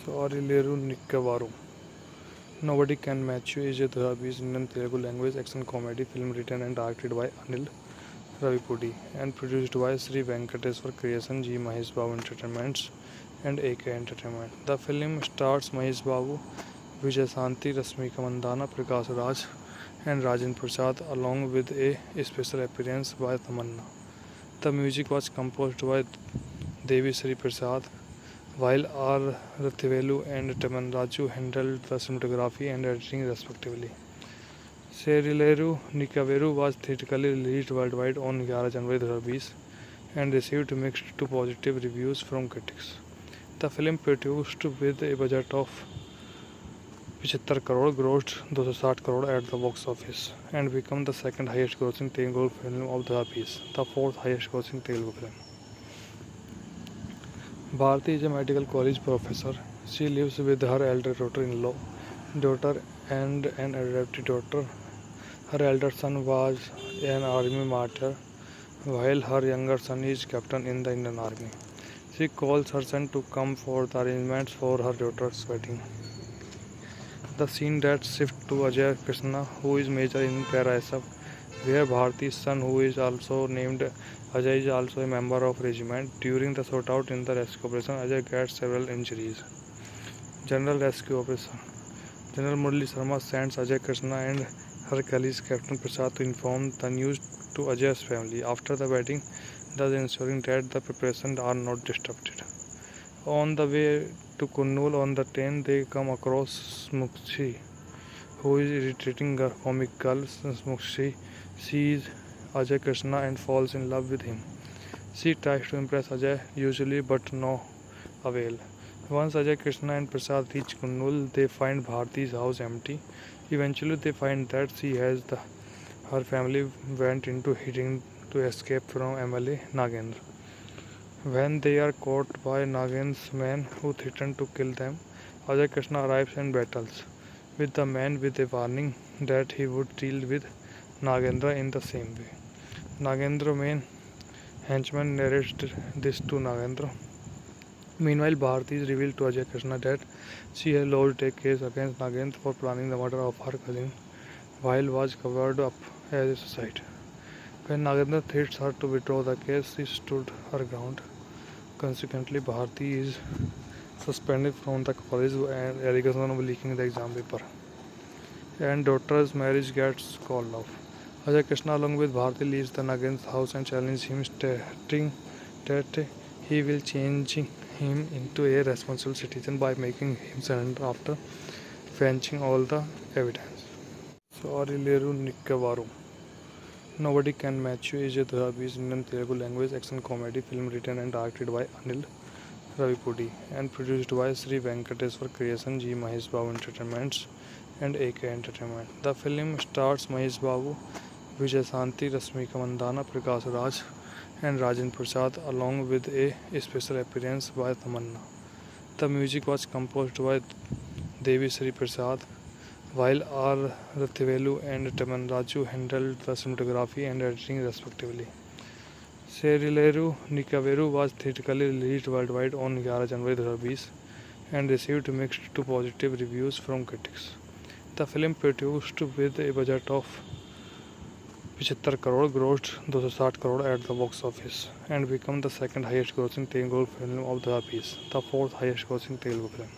Arileru Nikkavaru. Nobody Can Match You is a Dhabi's Indian Telugu language action comedy film written and directed by Anil Ravipudi and produced by Sri Venkateswar Creation, G. Mahesh Babu Entertainments and AK Entertainment. The film stars Mahesh Babu, Vijay Santi, Rasmika Mandana, Prakash Raj and Rajan Prasad along with a special appearance by Tamanna. The music was composed by Devi Sri Prasad, while R. Rathivelu and Taman Raju handled the cinematography and editing respectively. Serileru Nikaveru was theatrically released worldwide on 11 January 2020 and received mixed to positive reviews from critics. The film produced with a budget of 75 crore grossed 260 crore at the box office and became the second highest grossing Telugu film of the piece, the fourth highest grossing Telugu film. Bharti is a medical college professor. She lives with her elder daughter and an adopted daughter. Her elder son was an army martyr, while her younger son is captain in the Indian Army. She calls her son to come for the arrangements for her daughter's wedding. The scene that shifts to Ajay Krishna, who is major in Para-SF, where Bharti's son, who is also named Ajay, is also a member of regiment. During the shootout in the rescue operation, Ajay gets several injuries. General Rescue Operation. General Murali Sharma sends Ajay Krishna and her colleague Captain Prasad to inform the news to Ajay's family. After the wedding, thus ensuring that the preparations are not disrupted. On the way to Kurnool on the train, they come across Smukshi, who is irritating a comic girl. Smukshi sees Ajay Krishna and falls in love with him. She tries to impress Ajay, usually, but no avail. Once Ajay Krishna and Prasad reach Kurnool, they find Bharti's house empty. Eventually, they find that her family went into hiding to escape from MLA Nagendra. When they are caught by Nagendra's men who threaten to kill them, Ajay Krishna arrives and battles with the man with a warning that he would deal with Nagendra in the same way. Nagendra's main henchman narrates this to Nagendra. Meanwhile, Bharti is revealed to Ajay Krishna that she has lodged a case against Nagendra for planning the murder of her cousin while was covered up as a suicide. When Nagendra threats her to withdraw the case, she stood her ground. Consequently, Bharti is suspended from the college and allegation of leaking the exam paper. And daughter's marriage gets called off. Ajay Krishna along with Bharti leaves the Nagendra's house and challenges him, stating that he will change him into a responsible citizen by making him surrender after fetching all the evidence. Arileru Nikkavaru. Nobody Can Match You is a Dhabi's Indian Telugu language action comedy film written and directed by Anil Ravipudi and produced by Sri Venkateswar Creation, G. Mahesh Babu Entertainments and AK Entertainment. The film stars Mahesh Babu, Vijay Santi, Rasmika Mandana, Prakash Raj and Rajan Prasad along with a special appearance by Tamanna. The music was composed by Devi Sri Prasad, while R. Rathivelu and Taman Raju handled the cinematography and editing respectively. Serileru Nikaveru was theatrically released worldwide on 11 January 2020 and received mixed to positive reviews from critics. The film produced with a budget of 75 crore grossed 260 crore at the box office and became the second highest grossing Telugu film of the piece, the fourth highest grossing Telugu film.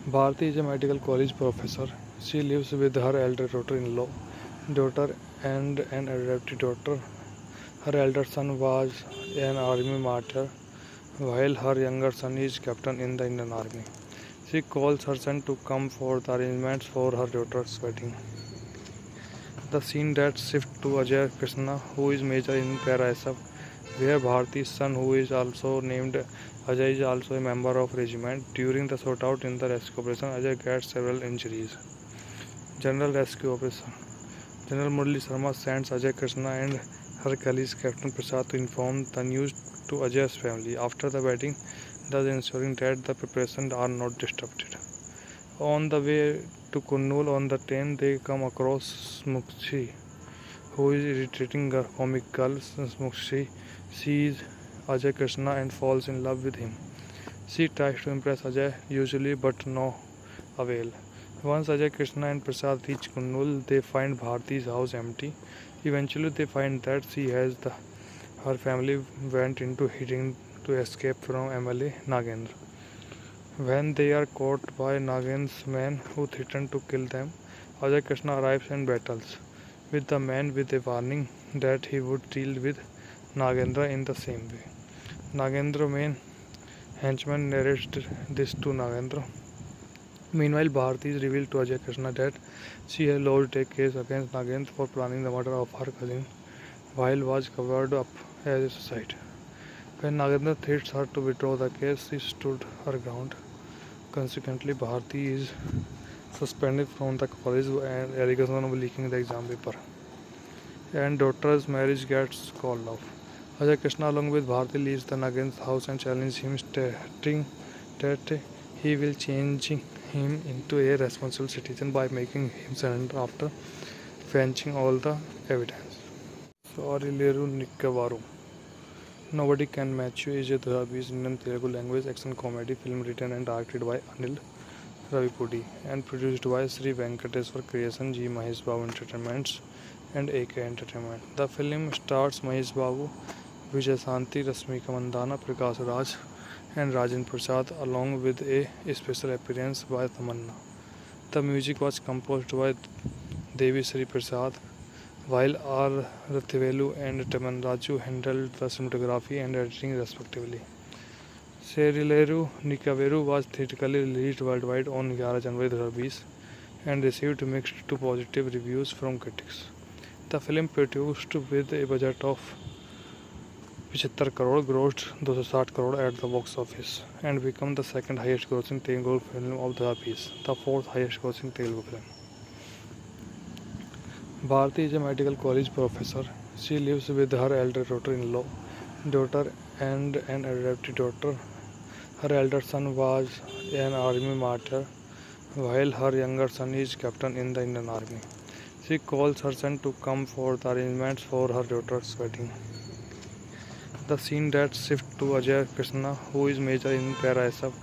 Bharti is a medical college professor. She lives with her elder daughter and an adopted daughter. Her elder son was an army martyr, while her younger son is captain in the Indian Army. She calls her son to come for the arrangements for her daughter's wedding. The scene that shifts to Ajay Krishna, who is major in Para-SF, where Bharti's son, who is also named Ajay, is also a member of regiment. During the shootout in the rescue operation, Ajay gets several injuries. General Rescue Operation. General Murali Sharma sends Ajay Krishna and her colleague Captain Prasad to inform the news to Ajay's family. After the wedding, thus ensuring that the preparations are not disrupted. On the way to Kurnool on the train, they come across Smukshi, who is irritating a comic girl. Smukshi sees Ajay Krishna and falls in love with him. She tries to impress Ajay usually but no avail. Once Ajay, Krishna and Prasad reach Kunnul, they find Bharti's house empty. Eventually they find that her family went into hiding to escape from MLA Nagendra. When they are caught by Nagendra's men who threaten to kill them, Ajay Krishna arrives and battles with the man with a warning that he would deal with Nagendra in the same way. Nagendra main henchman narrates this to Nagendra. Meanwhile, Bharti is revealed to Ajay Krishna that she has lodged a case against Nagendra for planning the murder of her cousin while was covered up as a suicide. When Nagendra threats her to withdraw the case, she stood her ground. Consequently, Bharti is suspended from the college and allegation of leaking the exam paper. And daughter's marriage gets called off. Ajay Krishna along with Bharti leaves the Nagendra's house and challenges him, stating that he will change him into a responsible citizen by making him surrender after fetching all the evidence. Sorry, Leru Nikkavaru. Nobody Can Match You is a 2020 Indian Telugu language action comedy film written and directed by Anil Ravipudi and produced by Sri Venkateswar Creation, G. Mahesh Babu Entertainments and AK Entertainment. The film stars Mahesh Babu, Vijay Santi, Rasmika Mandana, Prakash Raj and Rajan Prasad along with a special appearance by Tamanna. The music was composed by Devi Sri Prasad, while R. Rathivelu and Taman Raju handled the cinematography and editing respectively. Serileru Nikaveru was theatrically released worldwide on 11 January 2020 and received mixed to positive reviews from critics. The film produced with a budget of 75 crore grossed 260 crore at the box office and became the second highest grossing Telugu film of the piece, the fourth highest grossing Telugu film. Bharti is a medical college professor. She lives with her elder daughter and an adopted daughter. Her elder son was an army martyr, while her younger son is captain in the Indian Army. She calls her son to come for the arrangements for her daughter's wedding. The scene that shifts to Ajay Krishna, who is major in Para SF,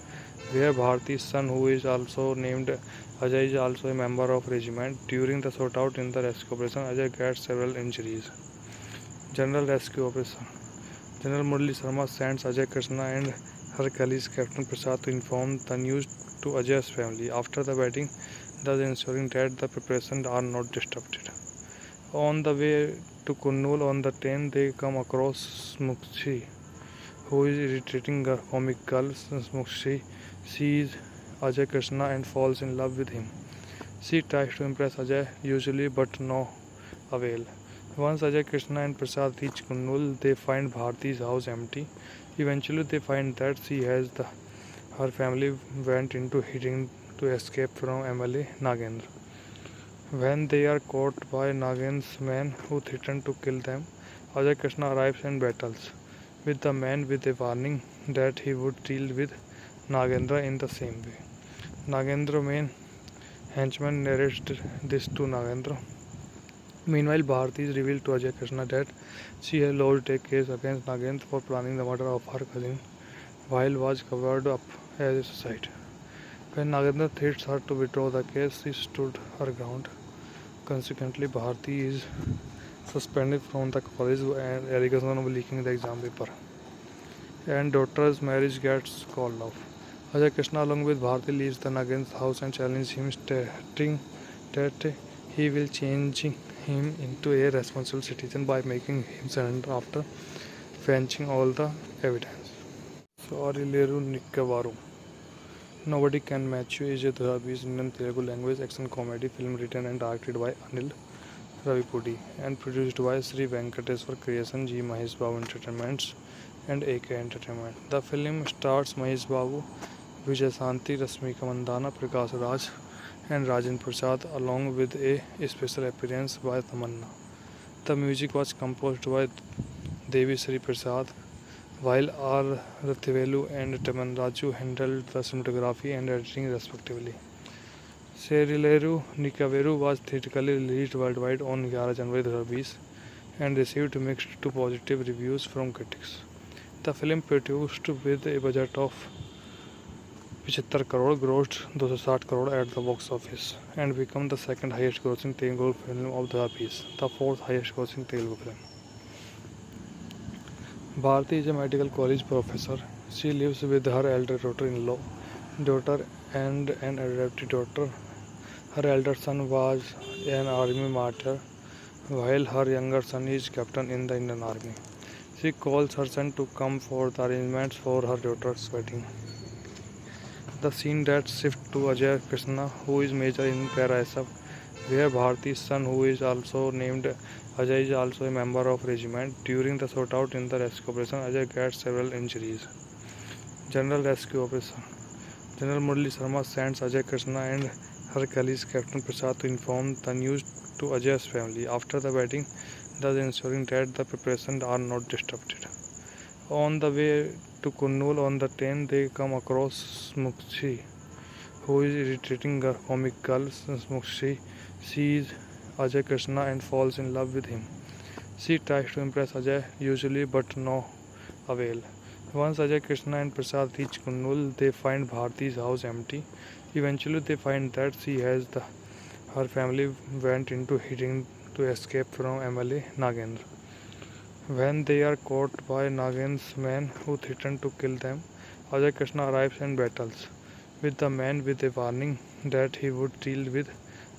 where Bharti's son, who is also named Ajay, is also a member of regiment. During the shootout in the rescue operation, Ajay gets several injuries. General Rescue Operation. General Murali Sharma sends Ajay Krishna and her colleague Captain Prasad to inform the news to Ajay's family. After the wedding, thus ensuring that the preparations are not disrupted. On the way to Kunnul on the train, they come across Smukshi, who is irritating a comic girl. Smukshi sees Ajay Krishna and falls in love with him. She tries to impress Ajay usually but no avail. Once Ajay Krishna and Prasad reach Kunnul, they find Bharti's house empty. Eventually they find that her family went into hiding to escape from MLA Nagendra. When they are caught by Nagendra's men who threaten to kill them, Ajay Krishna arrives and battles with the man with a warning that he would deal with Nagendra in the same way. Nagendra main henchman narrates this to Nagendra. Meanwhile, Bharti is revealed to Ajay Krishna that she has lodged a case against Nagendra for planning the murder of her cousin while was covered up as a suicide. When Nagendra threats her to withdraw the case, she stood her ground. Consequently, Bharti is suspended from the college and allegation of leaking the exam paper. And daughter's marriage gets called off. Ajay Krishna along with Bharti leaves the Nagendra's house and challenges him, stating that he will change him into a responsible citizen by making him surrender after fetching all the evidence. Sorry, Leru Nikkavaru. Nobody Can Match You is a 2020 Indian Telugu language action comedy film written and directed by Anil Ravipudi and produced by Sri Venkateswar Creation, G. Mahesh Babu Entertainments and AK Entertainment. The film stars Mahesh Babu, Vijay Santi, Rasmika Mandana, Prakash Raj and Rajan Prasad along with a special appearance by Tamanna. The music was composed by Devi Sri Prasad, while R. Rathivelu and Taman Raju handled the cinematography and editing respectively. Serileru Nikaveru was theatrically released worldwide on 11 January 2020 and received mixed to positive reviews from critics. The film produced with a budget of 75 crore, grossed 260 crore at the box office and become the second highest grossing Telugu film of the piece, the fourth highest grossing Telugu film. Bharti is a medical college professor. She lives with her elder daughter and an adopted daughter. Her elder son was an army martyr, while her younger son is captain in the Indian Army. She calls her son to come for the arrangements for her daughter's wedding. The scene that shifts to Ajay Krishna, who is major in Para-SF, where Bharti's son, who is also named Ajay, is also a member of regiment. During the shootout in the rescue operation, Ajay gets several injuries. General Rescue Operation. General Murali Sharma sends Ajay Krishna and her colleague Captain Prasad to inform the news to Ajay's family. After the wedding, thus ensuring that the preparations are not disrupted. On the way to Kurnool on the train, they come across Smukshi, who is irritating a comic girl. Smukshi sees Ajay Krishna and falls in love with him. She tries to impress Ajay, usually, but no avail. Once Ajay Krishna and Prasad reach Kurnool, they find Bharti's house empty. Eventually, they find that her family went into hiding to escape from MLA Nagendra. When they are caught by Nagendra's men who threaten to kill them, Ajay Krishna arrives and battles with the man with a warning that he would deal with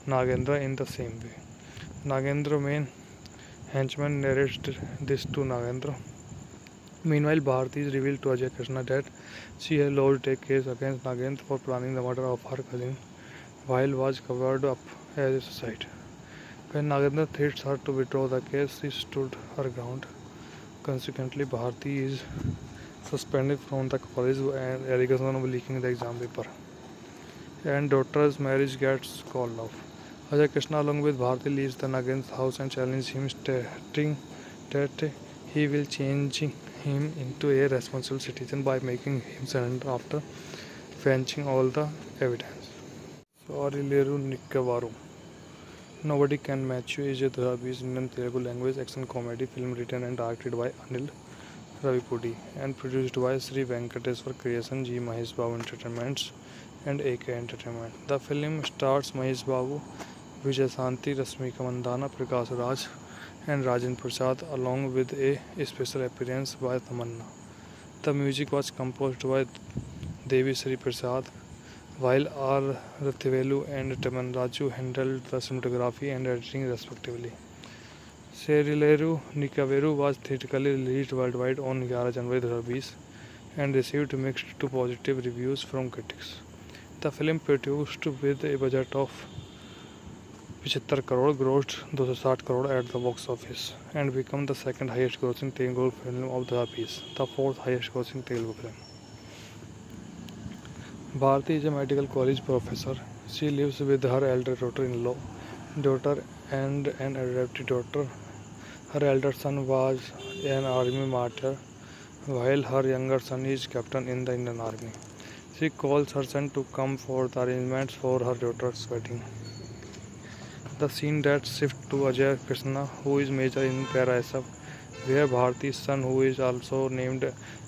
Nagendra in the same way. Nagendra's main henchman narrates this to Nagendra. Meanwhile, Bharti is revealed to Ajay Krishna that she has lodged a case against Nagendra for planning the murder of her cousin while was covered up as a suicide. When Nagendra threats her to withdraw the case, she stood her ground. Consequently, Bharti is suspended from the college and allegation of leaking the exam paper. And daughter's marriage gets called off. Ajay Krishna along with Bharti leaves the Nagendra's house and challenges him, stating that he will change him into a responsible citizen by making him surrender after fetching all the evidence. Sorileru Nikkavaru. Nobody Can Match You is a Dhabi's Indian Telugu language action comedy film written and directed by Anil Ravipudi and produced by Sri Venkateswar Creation, G. Mahesh Babu Entertainments and AK Entertainment. The film stars Mahesh Babu, Vijay Santi, Rasmika Mandana, Prakash Raj and Rajan Prasad along with a special appearance by Tamanna. The music was composed by Devi Sri Prasad, while R. Rathivelu and Taman Raju handled the cinematography and editing respectively. Serileru Nikaveru was theatrically released worldwide on 11 January 2020 and received mixed to positive reviews from critics. The film produced with a budget of 75 crore, grossed 260 crore at the box office and became the second highest grossing Telugu film of the piece, the fourth highest grossing Telugu film. Bharti is a medical college professor. She lives with her elder daughter and an adopted daughter. Her elder son was an army martyr, while her younger son is captain in the Indian Army. She calls her son to come for the arrangements for her daughter's wedding. The scene that shifts to Ajay Krishna, who is major in Para-SF, where Bharti's son, who is also named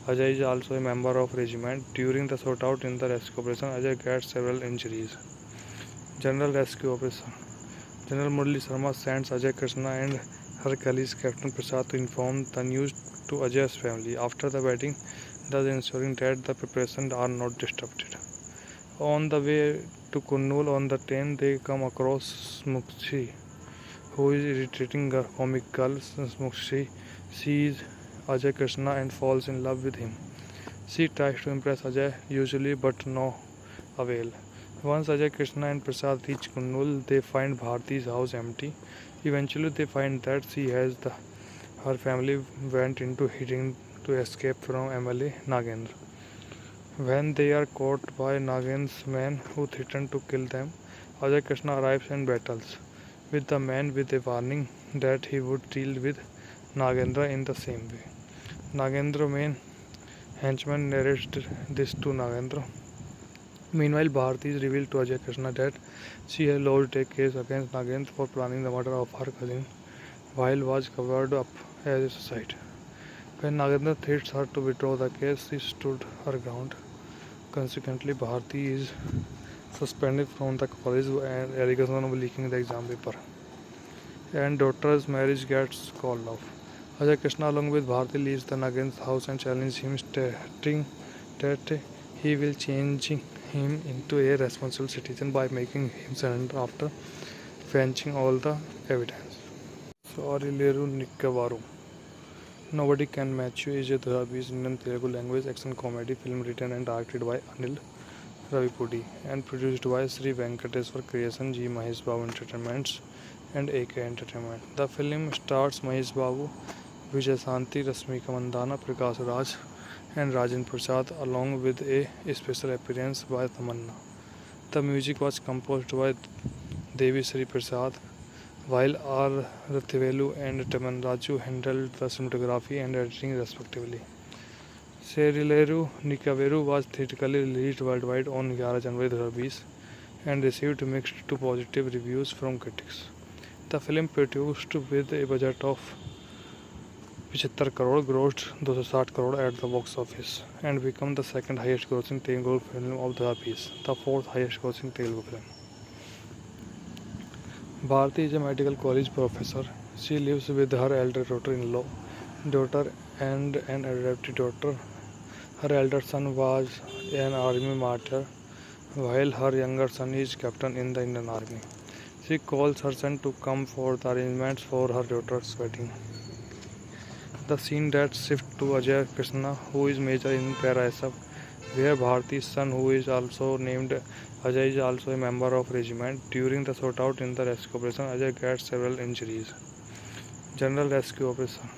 Ajay, is also a member of regiment. During the shootout in the rescue operation, Ajay gets several injuries. General Rescue Operation. General Murali Sharma sends Ajay Krishna and her colleague Captain Prasad to inform the news to Ajay's family. After the wedding, thus ensuring that the preparations are not disrupted. On the way to Kurnool on the train, they come across Smukshi, who is irritating a comic girl. Smukshi sees Ajay Krishna and falls in love with him. She tries to impress Ajay, usually, but no avail. Once Ajay Krishna and Prasad reach Kurnool, they find Bharti's house empty. Eventually, they find that her family went into hiding to escape from MLA Nagendra. When they are caught by Nagendra's men who threaten to kill them, Ajay Krishna arrives and battles with the man with a warning that he would deal with Nagendra in the same way. Nagendra's main henchman narrates this to Nagendra. Meanwhile, Bharti is revealed to Ajay Krishna that she has lodged a case against Nagendra for planning the murder of her cousin while was covered up as a suicide. When Nagendra threats her to withdraw the case, she stood her ground. Consequently, Bharti is suspended from the college and allegation of leaking the exam paper. And daughter's marriage gets called off. Ajay Krishna along with Bharti leaves the Nagen's house and challenges him, stating that he will change him into a responsible citizen by making him surrender after fetching all the evidence. Sorry, Leru Nikkavaru. Nobody Can Match You is a Dhabi's Indian Telugu language action comedy film written and directed by Anil Ravipudi and produced by Sri Venkateswar Creation, G. Mahesh Babu Entertainments and AK Entertainment. The film stars Mahesh Babu, Vijay Santi, Rasmika Mandana, Prakash Raj and Rajan Prasad along with a special appearance by Tamanna. The music was composed by Devi Sri Prasad, while R. Rathivelu and Taman Raju handled the cinematography and editing respectively. Serileru Nikaveru was theatrically released worldwide on 11 January 2020 and received mixed to positive reviews from critics. The film produced with a budget of 75 crore grossed 260 crore at the box office and became the second highest grossing Telugu film of the piece, the fourth highest grossing Telugu film. Bharti is a medical college professor. She lives with her elder daughter and an adopted daughter. Her elder son was an army martyr, while her younger son is captain in the Indian Army. She calls her son to come for the arrangements for her daughter's wedding. The scene that shifts to Ajay Krishna, who is major in Para-SF, where Bharti's son, who is also named Ajay, is also a member of regiment. During the shootout in the rescue operation, Ajay gets several injuries. General Rescue Operation.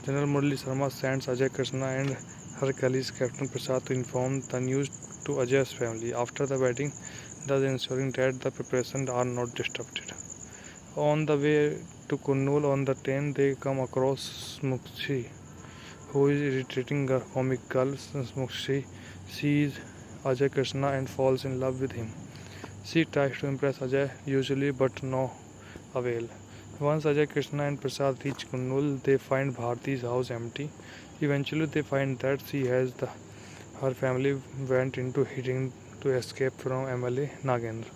General Murali Sharma sends Ajay Krishna and her colleague Captain Prasad to inform the news to Ajay's family after the wedding, thus ensuring that the preparations are not disrupted. On the way to Kurnool on the train, they come across Smukshi, who is irritating a comic girl. Smukshi sees Ajay Krishna and falls in love with him. She tries to impress Ajay, usually, but no avail. Once Ajay Krishna and Prasad reach Kurnool, they find Bharti's house empty. Eventually, they find that her family went into hiding to escape from MLA Nagendra.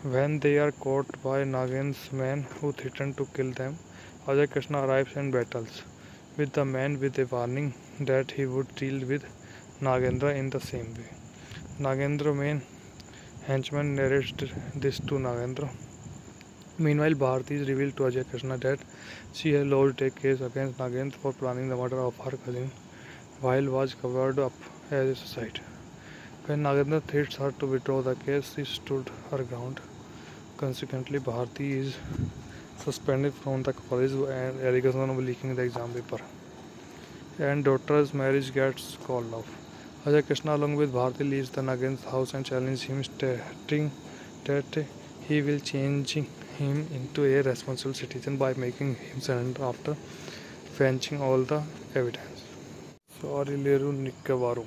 When they are caught by Nagendra's men who threaten to kill them, Ajay Krishna arrives and battles with the man with a warning that he would deal with Nagendra in the same way. Nagendra's main henchman narrates this to Nagendra. Meanwhile, Bharti is revealed to Ajay Krishna that she has lodged a case against Nagendra for planning the murder of her cousin while was covered up as a suicide. When Nagendra threats her to withdraw the case, she stood her ground. Consequently, Bharti is suspended from the college and allegation of leaking the exam paper. And daughter's marriage gets called off. Ajay Krishna along with Bharti leaves the Nagen's house and challenges him, stating that he will change him into a responsible citizen by making him surrender after fetching all the evidence. Sorry, Leru Nikkavaru.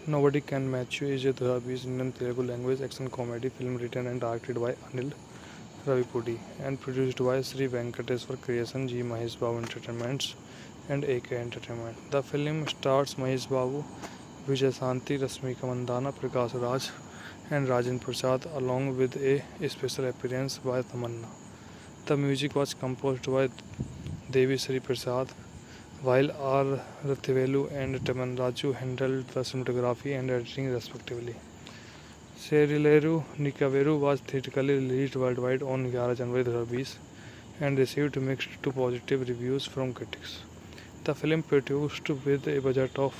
Nobody Can Match You is a Dhabi's Indian Telugu language action comedy film written and directed by Anil Ravipudi and produced by Sri Venkateswar Creation, G. Mahesh Babu Entertainments and AK Entertainment. The film stars Mahesh Babu, Vijay Santi, Rasmika Mandana, Prakash Raj and Rajan Prasad along with a special appearance by Tamanna. The music was composed by Devi Sri Prasad, while R. Rathivelu and Taman Raju handled the cinematography and editing respectively. Serileru Nikaveru was theatrically released worldwide on 11 January 2020 and received mixed to positive reviews from critics. The film produced with a budget of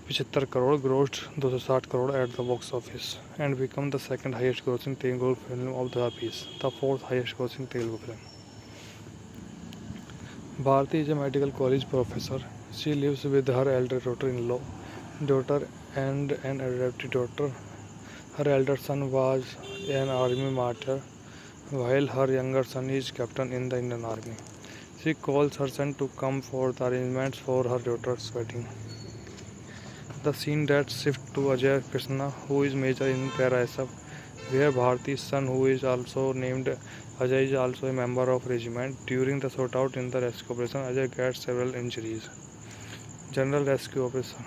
75 crore grossed 260 crore at the box office and became the second highest grossing Telugu film of the piece, the fourth highest grossing Telugu film. Bharti is a medical college professor. She lives with her elder daughter and an adopted daughter. Her elder son was an army martyr, while her younger son is captain in the Indian Army. She calls her son to come for the arrangements for her daughter's wedding. The scene that shifts to Ajay Krishna, who is major in Para-SF, where Bharti's son, who is also named Ajay, is also a member of regiment. During the shootout in the rescue operation, Ajay gets several injuries. General Rescue Operation.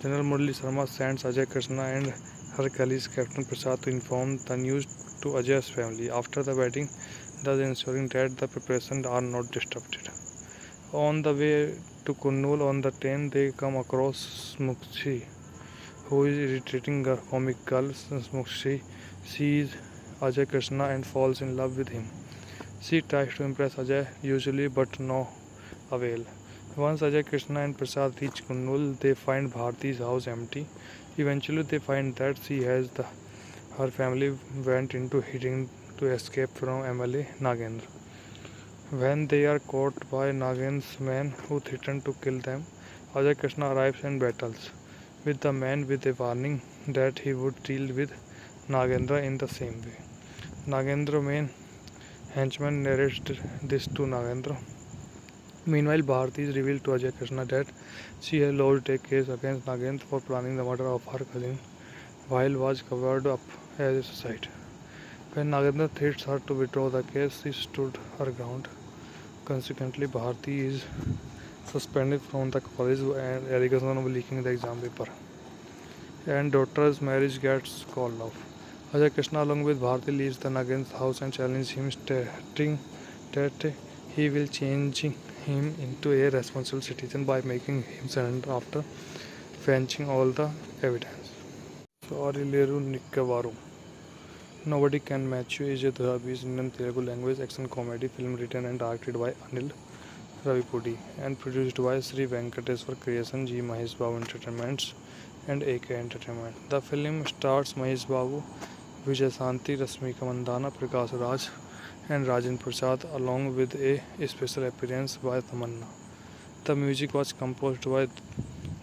General Murali Sharma sends Ajay Krishna and her colleague Captain Prasad to inform the news to Ajay's family. After the wedding, thus ensuring that the preparations are not disrupted. On the way to Kurnool on the train, they come across Smukshi, who is irritating a comic girl. Smukshi sees Ajay Krishna and falls in love with him. She tries to impress Ajay, usually, but no avail. Once Ajay Krishna and Prasad reach Kurnool, they find Bharti's house empty. Eventually, they find that her family went into hiding to escape from MLA Nagendra. When they are caught by Nagendra's men who threaten to kill them, Ajay Krishna arrives and battles with the man with a warning that he would deal with Nagendra in the same way. Nagendra's main henchman narrates this to Nagendra. Meanwhile, Bharti is revealed to Ajay Krishna that she has lodged a case against Nagendra for planning the murder of her cousin while was covered up as a suicide. When Nagendra threats her to withdraw the case, she stood her ground. Consequently, Bharti is suspended from the college and allegation of leaking the exam paper. And daughter's marriage gets called off. Ajay Krishna along with Bharti leaves the Nagendra's house and challenges him, stating that he will change him into a responsible citizen by making him surrender after fetching all the evidence. Sorileru Nikkavaru. Nobody Can Match You is a 2020 Indian Telugu language action comedy film written and directed by Anil Ravipudi and produced by Sri Venkateswar Creation, G. Mahesh Babu Entertainments and AK Entertainment. The film stars Mahesh Babu, Vijayashanti, Rasmika Mandana, Prakash Raj and Rajan Prasad along with a special appearance by Tamanna. The music was composed by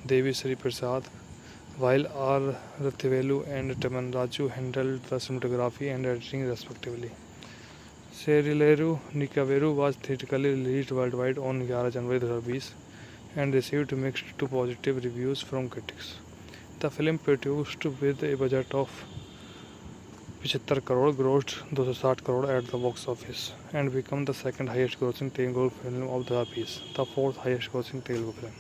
Devi Sri Prasad, while R. Rathivelu and Taman Raju handled the cinematography and editing respectively. Serileru Nikaveru was theatrically released worldwide on 11 January 2020 and received mixed to positive reviews from critics. The film produced with a budget of 75 crore grossed 260 crore at the box office and became the second highest grossing Telugu film of the piece, the fourth highest grossing Telugu film.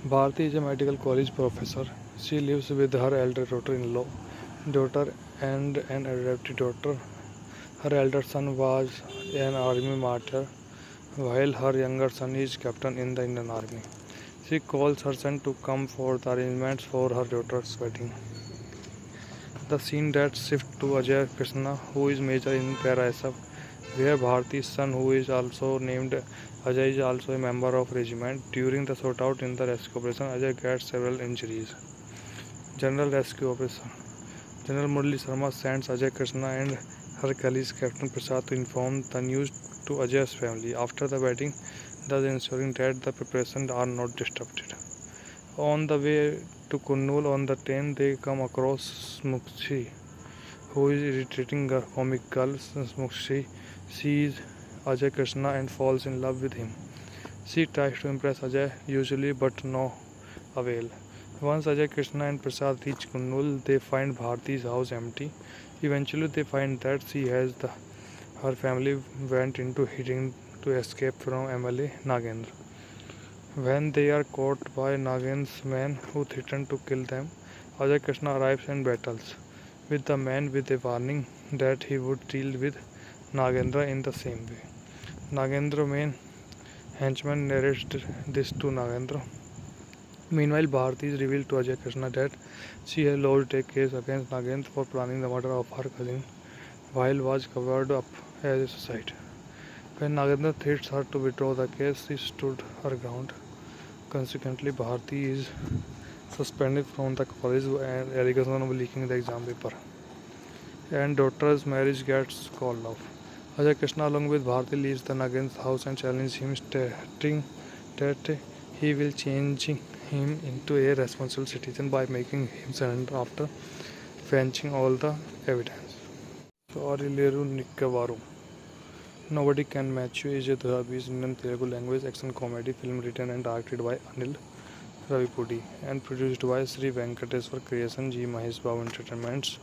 Bharti is a medical college professor. She lives with her elder daughter and an adopted daughter. Her elder son was an army martyr, while her younger son is captain in the Indian Army. She calls her son to come for the arrangements for her daughter's wedding. The scene that shifts to Ajay Krishna, who is major in Para SF, where Bharti's son, who is also named Ajay, is also a member of regiment. During the shootout in the rescue operation, Ajay gets several injuries. General Rescue Operation. General Murali Sharma sends Ajay Krishna and her colleague Captain Prasad to inform the news to Ajay's family. After the wedding, thus ensuring that the preparations are not disrupted. On the way to Kurnool on the train, they come across Smukshi, who is irritating a comic girl. Smukshi sees Ajay Krishna and falls in love with him. She tries to impress Ajay, usually, but no avail. Once Ajay Krishna and Prasad reach Kurnool, they find Bharti's house empty. Eventually, they find that her family went into hiding to escape from MLA Nagendra. When they are caught by Nagendra's men who threaten to kill them, Ajay Krishna arrives and battles with the man with a warning that he would deal with Nagendra in the same way. Nagendra's main henchman narrates this to Nagendra. Meanwhile, Bharti is revealed to Ajay Krishna that she has lodged a case against Nagendra for planning the murder of her cousin while was covered up as a suicide. When Nagendra threats her to withdraw the case, she stood her ground. Consequently, Bharti is suspended from the college and allegation of leaking the exam paper. And daughter's marriage gets called off. Ajay Krishna along with Bharti leaves the Nagendra's house and challenges him, stating that he will change him into a responsible citizen by making him surrender after fetching all the evidence. Sorileru Nikkavaru. Nobody Can Match You is a 2020 Indian Telugu language action comedy film written and directed by Anil Ravipudi and produced by Sri Venkateswar Creation, G. Mahesh Babu Entertainments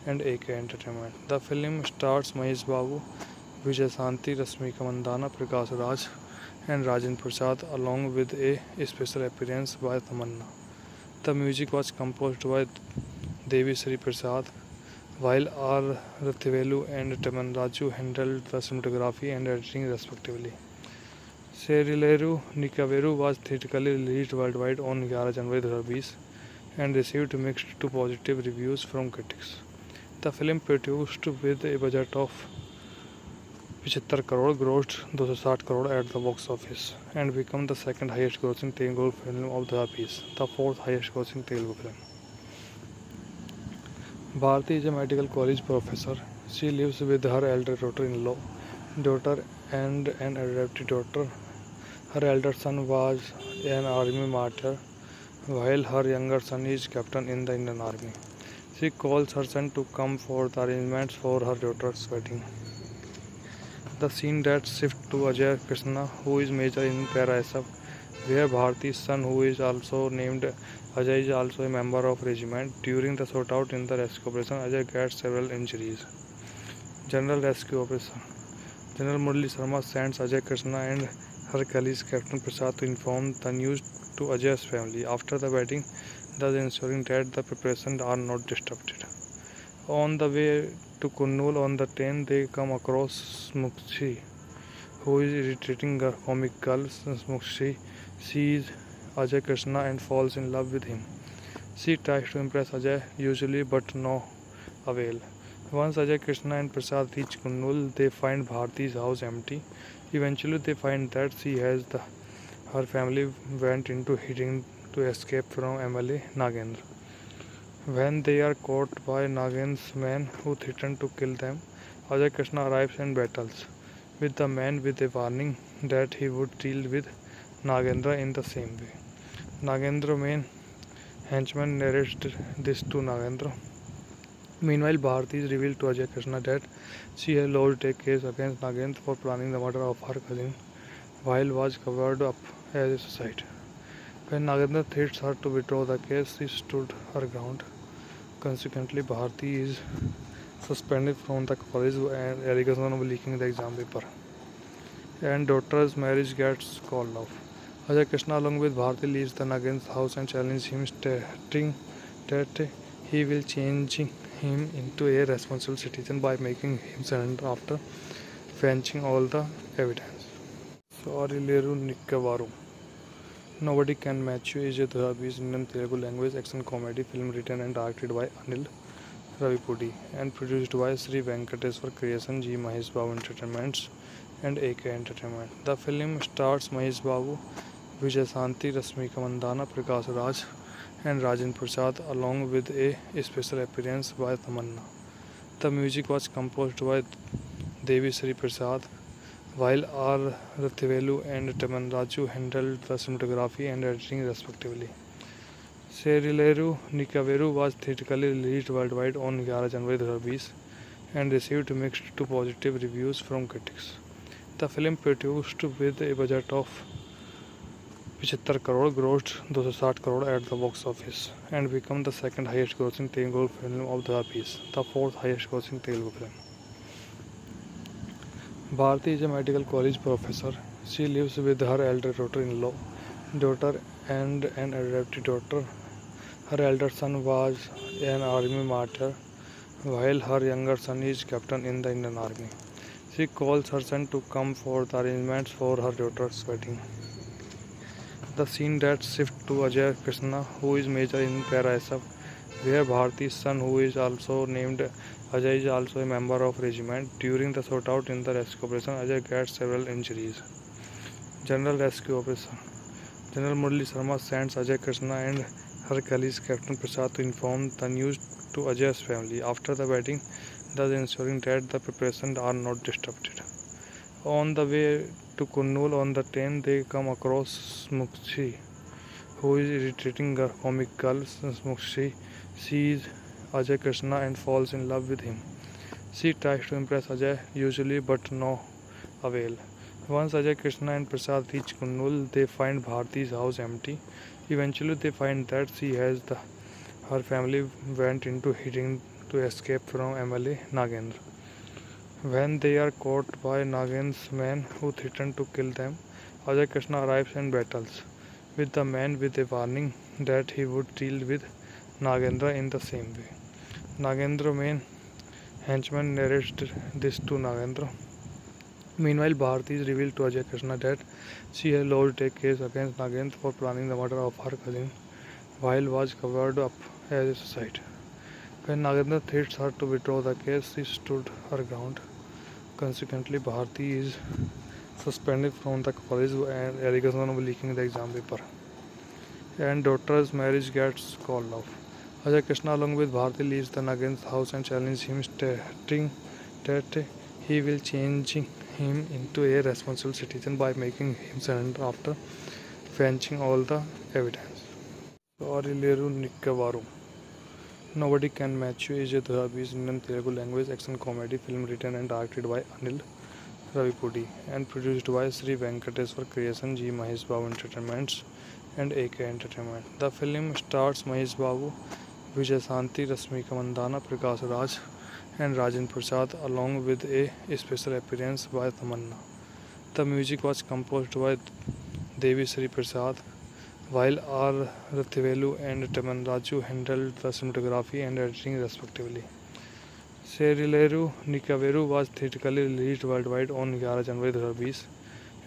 and AK Entertainment. The film stars Mahesh Babu, Vijayashanti, Rasmika Mandana, Prakash Raj and Rajendra Prasad, along with a special appearance by Tamanna. The music was composed by Devi Sri Prasad, while R. Rathivelu and Taman Raju handled the cinematography and editing respectively. Serileru Nikaveru was theatrically released worldwide on 11 January 2020 and received mixed to positive reviews from critics. The film, produced with a budget of 75 crore, grossed 260 crore at the box office and became the second highest grossing Telugu film of the piece, the fourth highest grossing Telugu film. Bharti is a medical college professor. She lives with her elder daughter and an adopted daughter. Her elder son was an army martyr, while her younger son is captain in the Indian Army. She calls her son to come for the arrangements for her daughter's wedding. The scene that shifts to Ajay Krishna, who is major in Para-SF, where Bharti's son, who is also named Ajay, is also a member of regiment. During the shootout in the rescue operation, Ajay gets several injuries. General Rescue Operation. General Murali Sharma sends Ajay Krishna and her colleague Captain Prasad to inform the news to Ajay's family. After the wedding, thus ensuring that the preparations are not disrupted. On the way to Kurnool on the train, they come across Smukshi, who is retreating a comic girl. Smukshi sees Ajay Krishna and falls in love with him. She tries to impress Ajay, usually, but no avail. Once Ajay Krishna and Prasad reach Kurnool, they find Bharti's house empty. Eventually, they find that her family went into hiding to escape from MLA Nagendra. When they are caught by Nagendra's men who threaten to kill them, Ajay Krishna arrives and battles with the man with a warning that he would deal with Nagendra in the same way. Nagendra's main henchman narrates this to Nagendra. Meanwhile, Bharti is revealed to Ajay Krishna that she has lodged a case against Nagendra for planning the murder of her cousin while was covered up as a suicide. When Nagendra threats her to withdraw the case, she stood her ground. Consequently, Bharti is suspended from the college and allegation of leaking the exam paper. And daughter's marriage gets called off. Ajay Krishna along with Bharti leaves the Nagendra's house and challenges him, stating that he will change him into a responsible citizen by making him surrender after fetching all the evidence. Serileru Nikavaru. Nobody Can Match You is a 2020 Indian Telugu language action comedy film written and directed by Anil Ravipudi and produced by Sri Venkateswar Creation, G. Mahesh Babu Entertainments and AK Entertainment. The film stars Mahesh Babu, Vijayashanti, Rasmika Mandana, Prakash Raj and Rajendra Prasad, along with a special appearance by Tamanna. The music was composed by Devi Sri Prasad, while R. Rathivelu and Taman Raju handled the cinematography and editing respectively. Serileru Nikaveru was theatrically released worldwide on 11 January 2020 and received mixed to positive reviews from critics. The film, produced with a budget of 75 crore, grossed 260 crore at the box office and became the second highest grossing Telugu film of the piece, the fourth highest grossing Telugu film. Bharti is a medical college professor. She lives with her elder daughter and an adopted daughter. Her elder son was an army martyr, while her younger son is captain in the Indian Army. She calls her son to come for the arrangements for her daughter's wedding. The scene that shifts to Ajay Krishna, who is major in Para-SF, where Bharti's son, who is also named Ajay, is also a member of regiment. During the shootout in the rescue operation, Ajay gets several injuries. General Rescue Operation. General Murali Sharma sends Ajay Krishna and her colleague Captain Prasad to inform the news to Ajay's family. After the wedding, thus ensuring that the preparations are not disrupted. On the way to Kurnool on the train, they come across Smukshi, who is retreating a comic girl. Smukshi sees Ajay Krishna and falls in love with him. She tries to impress Ajay, usually, but no avail. Once Ajay Krishna and Prasad reach Kurnool, they find Bharti's house empty. Eventually, they find that her family went into hiding to escape from MLA Nagendra. When they are caught by Nagendra's men who threaten to kill them, Ajay Krishna arrives and battles with the man with a warning that he would deal with Nagendra in the same way. Nagendra main henchman narrates this to Nagendra. Meanwhile, Bharti is revealed to Ajay Krishna that she has lodged a case against Nagendra for planning the murder of her cousin while was covered up as a suicide. When Nagendra threats her to withdraw the case, she stood her ground. Consequently, Bharti is suspended from the college and allegation of leaking the exam paper. And daughter's marriage gets called off. Ajay Krishna along with Bharti leaves the Nagendra's house and challenges him, stating that he will change him into a responsible citizen by making him surrender after fetching all the evidence. Arileru Nikkavaru. Nobody Can Match You is a 2020 Indian Telugu language action comedy film written and directed by Anil Ravipudi and produced by Sri Venkateswar Creation, G. Mahesh Babu Entertainments and AK Entertainment. The film stars Mahesh Babu, Vijay Santi, Rasmika Mandana, Prakash Raj and Rajan Prasad along with a special appearance by Tamanna. The music was composed by Devi Sri Prasad, while R. Rathivelu and Taman Raju handled the cinematography and editing respectively. Serileru Nikaveru was theatrically released worldwide on 11 January 2020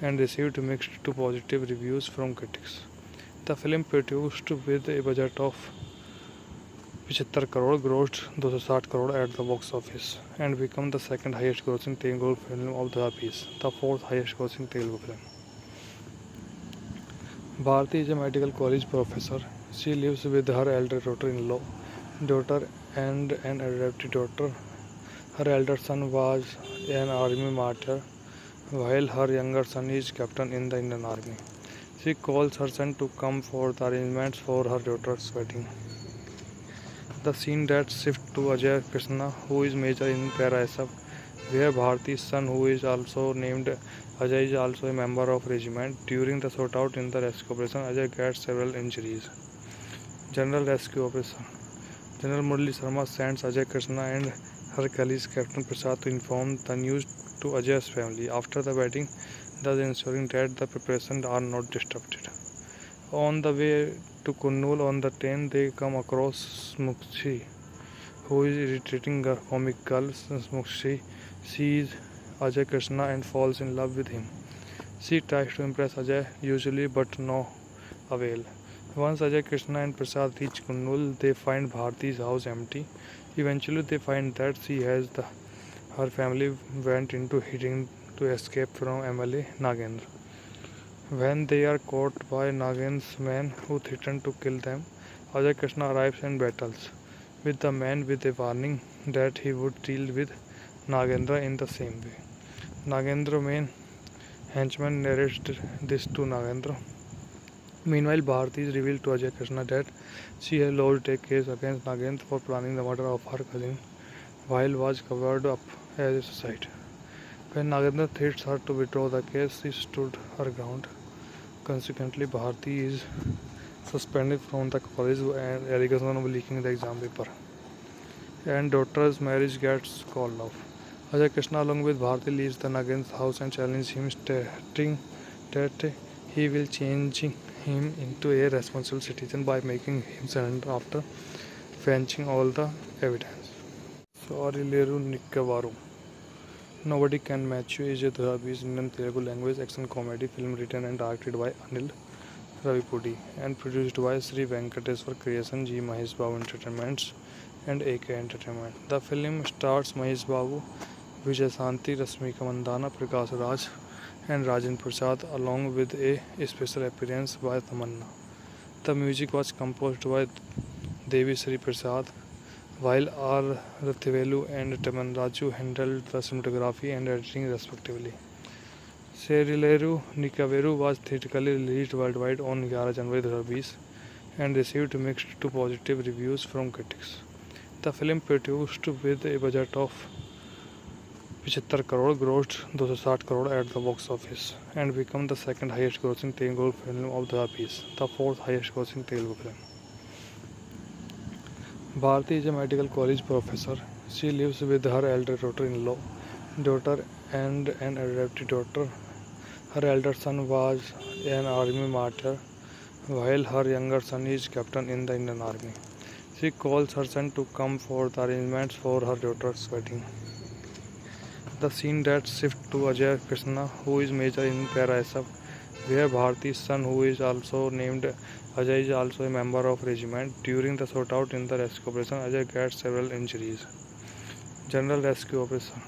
and received mixed to positive reviews from critics. The film produced with a budget of 75 crore grossed 260 crore at the box office and became the second highest grossing Telugu film of the piece, the fourth highest grossing Telugu film. Bharti is a medical college professor. She lives with her elder daughter and an adopted daughter. Her elder son was an army martyr, while her younger son is captain in the Indian Army. She calls her son to come for the arrangements for her daughter's wedding. The scene that shifts to Ajay Krishna, who is major in Para SF, where Bharti's son, who is also named Ajay, is also a member of regiment. During the shootout in the rescue operation, Ajay gets several injuries. General Rescue Operation. General Murali Sharma sends Ajay Krishna and her colleague Captain Prasad to inform the news to Ajay's family. After the wedding, thus ensuring that the preparations are not disrupted. On the way to Kurnool on the train, they come across Smukshi, who is irritating a comic girl. Smukshi sees Ajay Krishna and falls in love with him. She tries to impress Ajay usually, but no avail. Once Ajay Krishna and Prasad reach Kurnool, they find Bharti's house empty. Eventually, they find that her family went into hiding to escape from MLA Nagendra. When they are caught by Nagendra's men who threaten to kill them, Ajay Krishna arrives and battles with the man with a warning that he would deal with Nagendra in the same way. Nagendra main henchman narrates this to Nagendra. Meanwhile, Bharti is revealed to Ajay Krishna that she has lodged a case against Nagendra for planning the murder of her cousin while was covered up as a suicide. When Nagendra threats her to withdraw the case, she stood her ground. Consequently, Bharti is suspended from the college and allegation of leaking the exam paper. And daughter's marriage gets called off. Ajay Krishna along with Bharti leaves the Nagendra's house and challenges him, stating that he will change him into a responsible citizen by making him surrender after fetching all the evidence. Arileru Nikkavaru. Nobody Can Match You is a 2020 Indian Telugu language action comedy film written and directed by Anil Ravipudi and produced by Sri Venkateswar Creation, G. Mahesh Babu Entertainments and AK Entertainment. The film stars Mahesh Babu, Vijay Santi, Rasmika Mandana, Prakash Raj and Rajan Prasad along with a special appearance by Tamanna. The music was composed by Devi Sri Prasad, while R. Rathivelu and Taman Raju handled the cinematography and editing respectively. Serileru Nikaveru was theatrically released worldwide on 11 January 2020 and received mixed to positive reviews from critics. The film produced with a budget of 75 crore grossed 260 crore at the box office and became the second highest grossing Telugu film of the piece, the fourth highest grossing Telugu film. Bharti is a medical college professor. She lives with her elder daughter and an adopted daughter. Her elder son was an army martyr, while her younger son is captain in the Indian Army. She calls her son to come for the arrangements for her daughter's wedding. The scene that shifts to Ajay Krishna, who is major in Para SF, where Bharti's son, who is also named Ajay, is also a member of regiment. During the shootout in the rescue operation, Ajay gets several injuries. General Rescue Operation.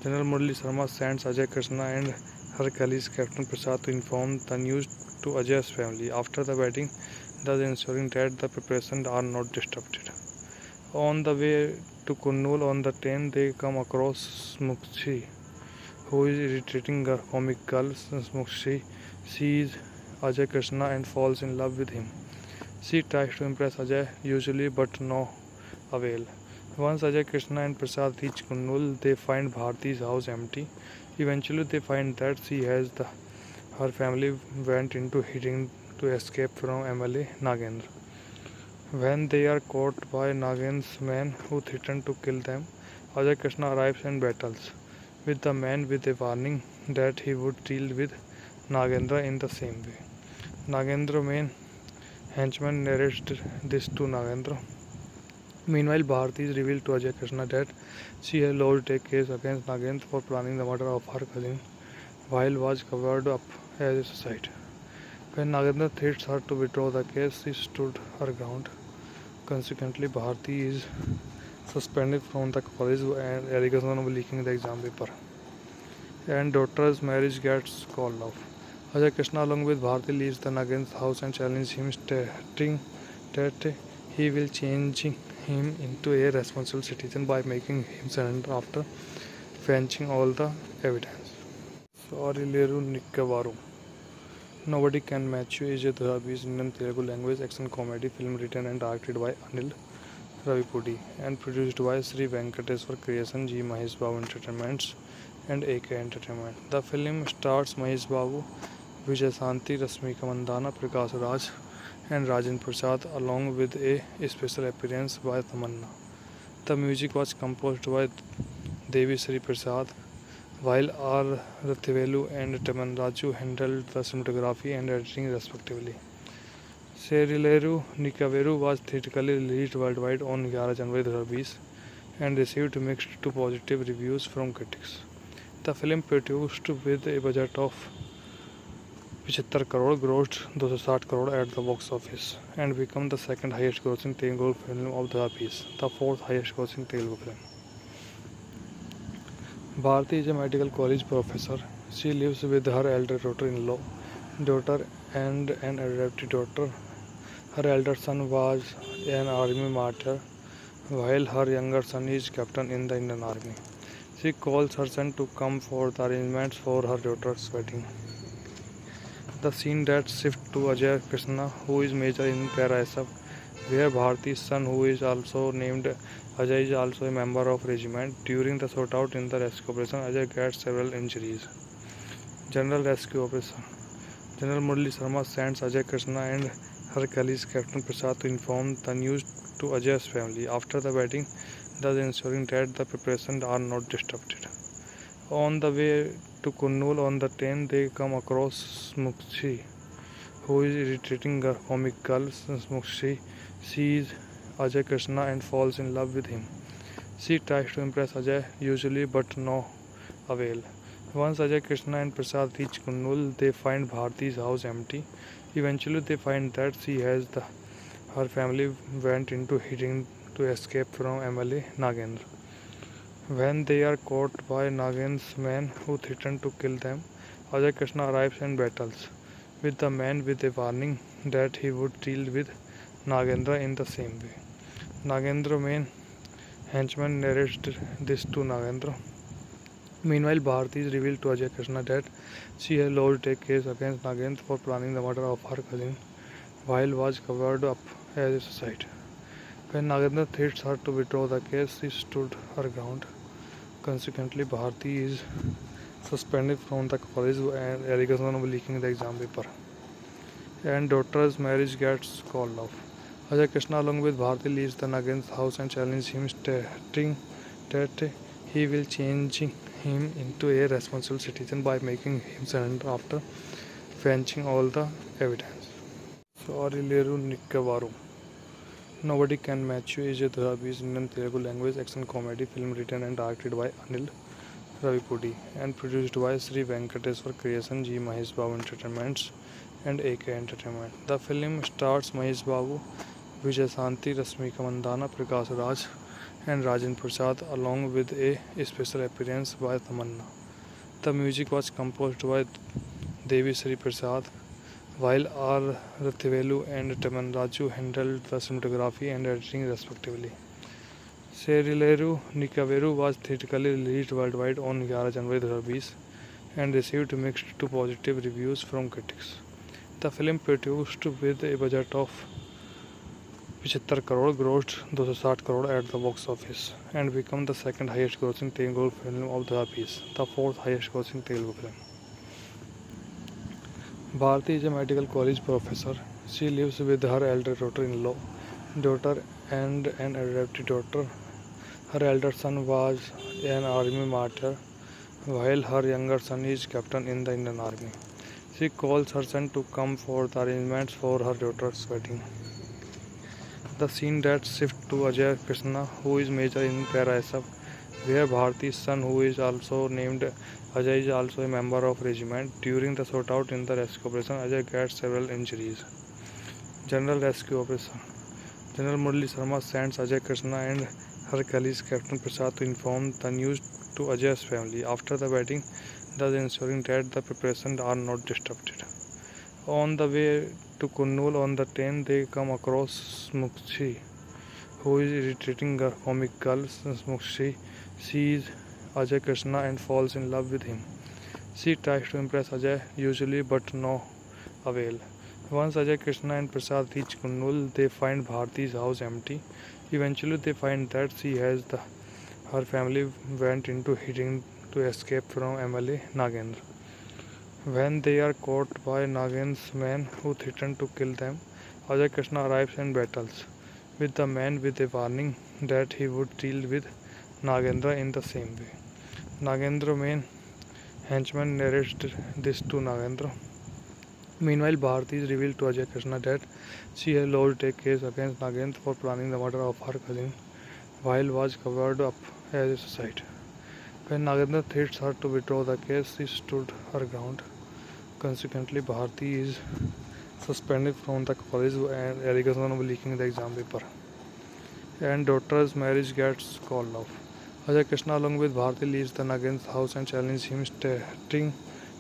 General Murali Sharma sends Ajay Krishna and her colleague Captain Prasad to inform the news to Ajay's family. After the wedding, thus ensuring that the preparations are not disrupted. On the way to Kurnool on the train, they come across Smukshi, who is retreating a comic girl. Smukshi sees Ajay Krishna and falls in love with him. She tries to impress Ajay, usually, but no avail. Once Ajay Krishna and Prasad reach Kurnool, they find Bharti's house empty. Eventually, they find that her family went into hiding to escape from MLA Nagendra. When they are caught by Nagendra's men who threaten to kill them, Ajay Krishna arrives and battles with the man with a warning that he would deal with Nagendra in the same way. Nagendra's main henchman narrates this to Nagendra. Meanwhile, Bharti is revealed to Ajay Krishna that she has lodged a case against Nagendra for planning the murder of her cousin while was covered up as a suicide. When Nagendra threats her to withdraw the case, she stood her ground. Consequently, Bharti is suspended from the college and allegation of leaking the exam paper. And daughter's marriage gets called off. Ajay Krishna along with Bharti leaves the Nagendra's house and challenges him, stating that he will change him into a responsible citizen by making him surrender after fetching all the evidence. Sorry Leru Nikkavaru. Nobody Can Match You is a 2020 Indian Telugu language action comedy film written and directed by Anil Ravipudi and produced by Sri Venkateswar Creation, G. Mahesh Babu Entertainments and AK Entertainment. The film stars Mahesh Babu, Vijay Santi, Rasmika Mandana, Prakash Raj and Rajan Prasad along with a special appearance by Tamanna. The music was composed by Devi Sri Prasad, while R. Rathivelu and Taman Raju handled the cinematography and editing respectively. Serileru Nikaveru was theatrically released worldwide on 11 January 2020 and received mixed to positive reviews from critics. The film produced with a budget of 75 crore grossed 260 crore at the box office and became the second highest grossing Telugu film of the piece, the fourth highest grossing Telugu film. Bharti is a medical college professor. She lives with her elder daughter and an adopted daughter. Her elder son was an army martyr, while her younger son is captain in the Indian Army. She calls her son to come for the arrangements for her daughter's wedding. The scene that shifts to Ajay Krishna, who is major in Para SF, where Bharti's son, who is also named Ajay, is also a member of regiment. During the shootout in the rescue operation, Ajay gets several injuries. General Rescue Operation. General Murali Sharma sends Ajay Krishna and her colleague Captain Prasad to inform the news to Ajay's family. After the wedding, thus ensuring that the preparations are not disrupted. On the way to Kurnool on the train, they come across Smukshi, who is retreating a comic girl. Smukshi sees Ajay Krishna and falls in love with him. She tries to impress Ajay, usually, but no avail. Once Ajay Krishna and Prasad reach Kurnool, they find Bharti's house empty. Eventually, they find that her family went into hiding to escape from MLA Nagendra. When they are caught by Nagendra's men who threaten to kill them, Ajay Krishna arrives and battles with the man with a warning that he would deal with Nagendra in the same way. Nagendra's main henchman narrates this to Nagendra. Meanwhile, Bharti is revealed to Ajay Krishna that she has lodged a case against Nagendra for planning the murder of her cousin while was covered up as a suicide. When Nagendra threats her to withdraw the case, she stood her ground. Consequently, Bharti is suspended from the college and allegation of leaking the exam paper. And daughter's marriage gets called off. Ajay Krishna along with Bharti leaves the Nagendra's house and challenges him, stating that he will change him into a responsible citizen by making him surrender after fetching all the evidence. Sorileru Nikkavaru. Nobody Can Match You is a Dhabi's Indian Telugu language action comedy film written and directed by Anil Ravipudi and produced by Sri Venkateswar Creation, G. Mahesh Babu Entertainments and AK Entertainment. The film stars Mahesh Babu, Vijayashanti, Rasmika Mandana, Prakash Raj and Rajan Prasad along with a special appearance by Tamanna. The music was composed by Devi Sri Prasad, while R. Rathivelu and Taman Raju handled the cinematography and editing respectively. Serileru Nikaveru was theatrically released worldwide on 11 January 2020 and received mixed to positive reviews from critics. The film produced with a budget of 75 crore grossed 260 crore at the box office and became the second highest grossing Telugu film of the piece, the fourth highest grossing Telugu film. Bharti is a medical college professor. She lives with her elder daughter-in-law, daughter and an adopted daughter. Her elder son was an army martyr, while her younger son is captain in the Indian Army. She calls her son to come for the arrangements for her daughter's wedding. The scene that shifts to Ajay Krishna, who is major in Para-SF, where Bharti's son, who is also named Ajay, is also a member of regiment. During the shootout in the rescue operation, Ajay gets several injuries. General Rescue Operation. General Murali Sharma sends Ajay Krishna and her colleague Captain Prasad to inform the news to Ajay's family. After the wedding, thus ensuring that the preparations are not disrupted. On the way to Kurnool on the train, they come across Smukshi, who is irritating a comic girl. Smukshi sees Ajay Krishna and falls in love with him. She tries to impress Ajay, usually, but no avail. Once Ajay Krishna and Prasad reach Kurnool, they find Bharti's house empty. Eventually, they find that her family went into hiding to escape from MLA Nagendra. When they are caught by Nagendra's men who threaten to kill them, Ajay Krishna arrives and battles with the man with a warning that he would deal with Nagendra in the same way. Nagendra's main henchman narrates this to Nagendra. Meanwhile, Bharti is revealed to Ajay Krishna that she has lodged a case against Nagendra for planning the murder of her cousin while was covered up as a suicide. When Nagendra threats her to withdraw the case, she stood her ground. Consequently, Bharti is suspended from the college and allegation of leaking the exam paper. And daughter's marriage gets called off. Ajay Krishna along with Bharti leaves the Nagendra's house and challenges him, stating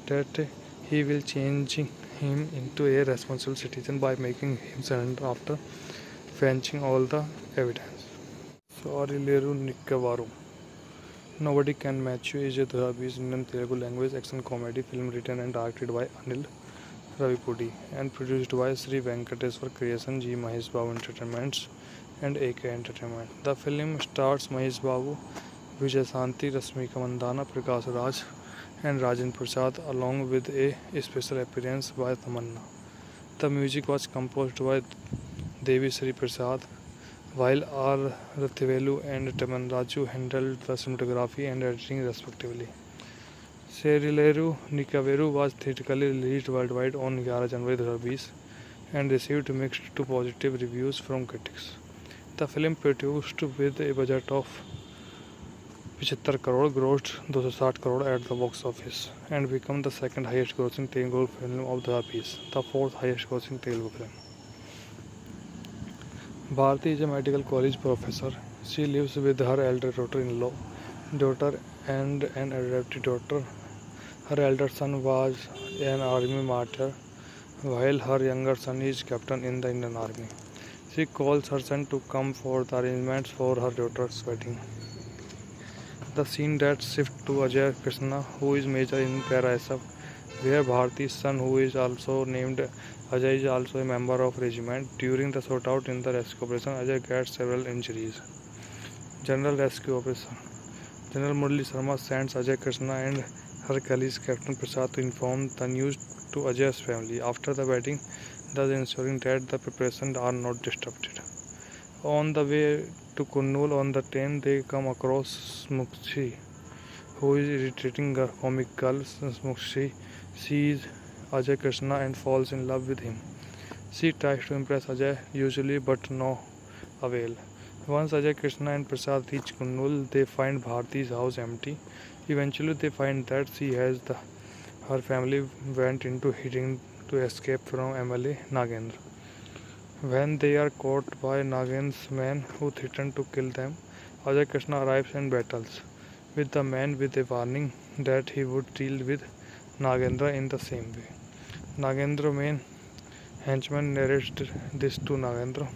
that he will change him into a responsible citizen by making him surrender after fetching all the evidence. Sorileru Nikkavaru. Nobody Can Match You is a Dhabi's Indian Telugu language action comedy film written and directed by Anil Ravipudi and produced by Sri Venkateswar Creation, G. Mahesh Babu Entertainments and AK Entertainment. The film stars Mahesh Babu, Vijayashanti, Rasmika Mandana, Prakash Raj and Rajan Prasad along with a special appearance by Tamanna. The music was composed by Devi Sri Prasad, while R. Rathivelu and Taman Raju handled the cinematography and editing respectively. Serileru Nikaveru was theatrically released worldwide on 11 January 2020 and received mixed to positive reviews from critics. The film produced with a budget of 75 crore grossed 260 crore at the box office and became the second highest grossing Telugu film of the piece, the fourth highest grossing Telugu film. Bharti is a medical college professor. She lives with her elder daughter-in-law, daughter and an adopted daughter. Her elder son was an army martyr, while her younger son is captain in the Indian Army. She calls her son to come for the arrangements for her daughter's wedding. The scene that shifts to Ajay Krishna, who is major in Para-SF, where Bharti's son, who is also named Ajay, is also a member of regiment. During the shootout in the rescue operation, Ajay gets several injuries. General Rescue Operation. General Murali Sharma sends Ajay Krishna and her colleague Captain Prasad to inform the news to Ajay's family. After the wedding, thus ensuring that the preparations are not disrupted. On the way to Kurnool on the train, they come across Smukshi, who is irritating a comic girl. Smokshi sees Ajay Krishna and falls in love with him. She tries to impress Ajay, usually, but no avail. Once Ajay Krishna and Prasad reach Kunnul, they find Bharti's house empty. Eventually, they find that her family went into hiding to escape from MLA Nagendra. When they are caught by Nagendra's men who threaten to kill them, Ajay Krishna arrives and battles with the man with a warning that he would deal with Nagendra in the same way. Nagendra main henchman narrates this to Nagendra.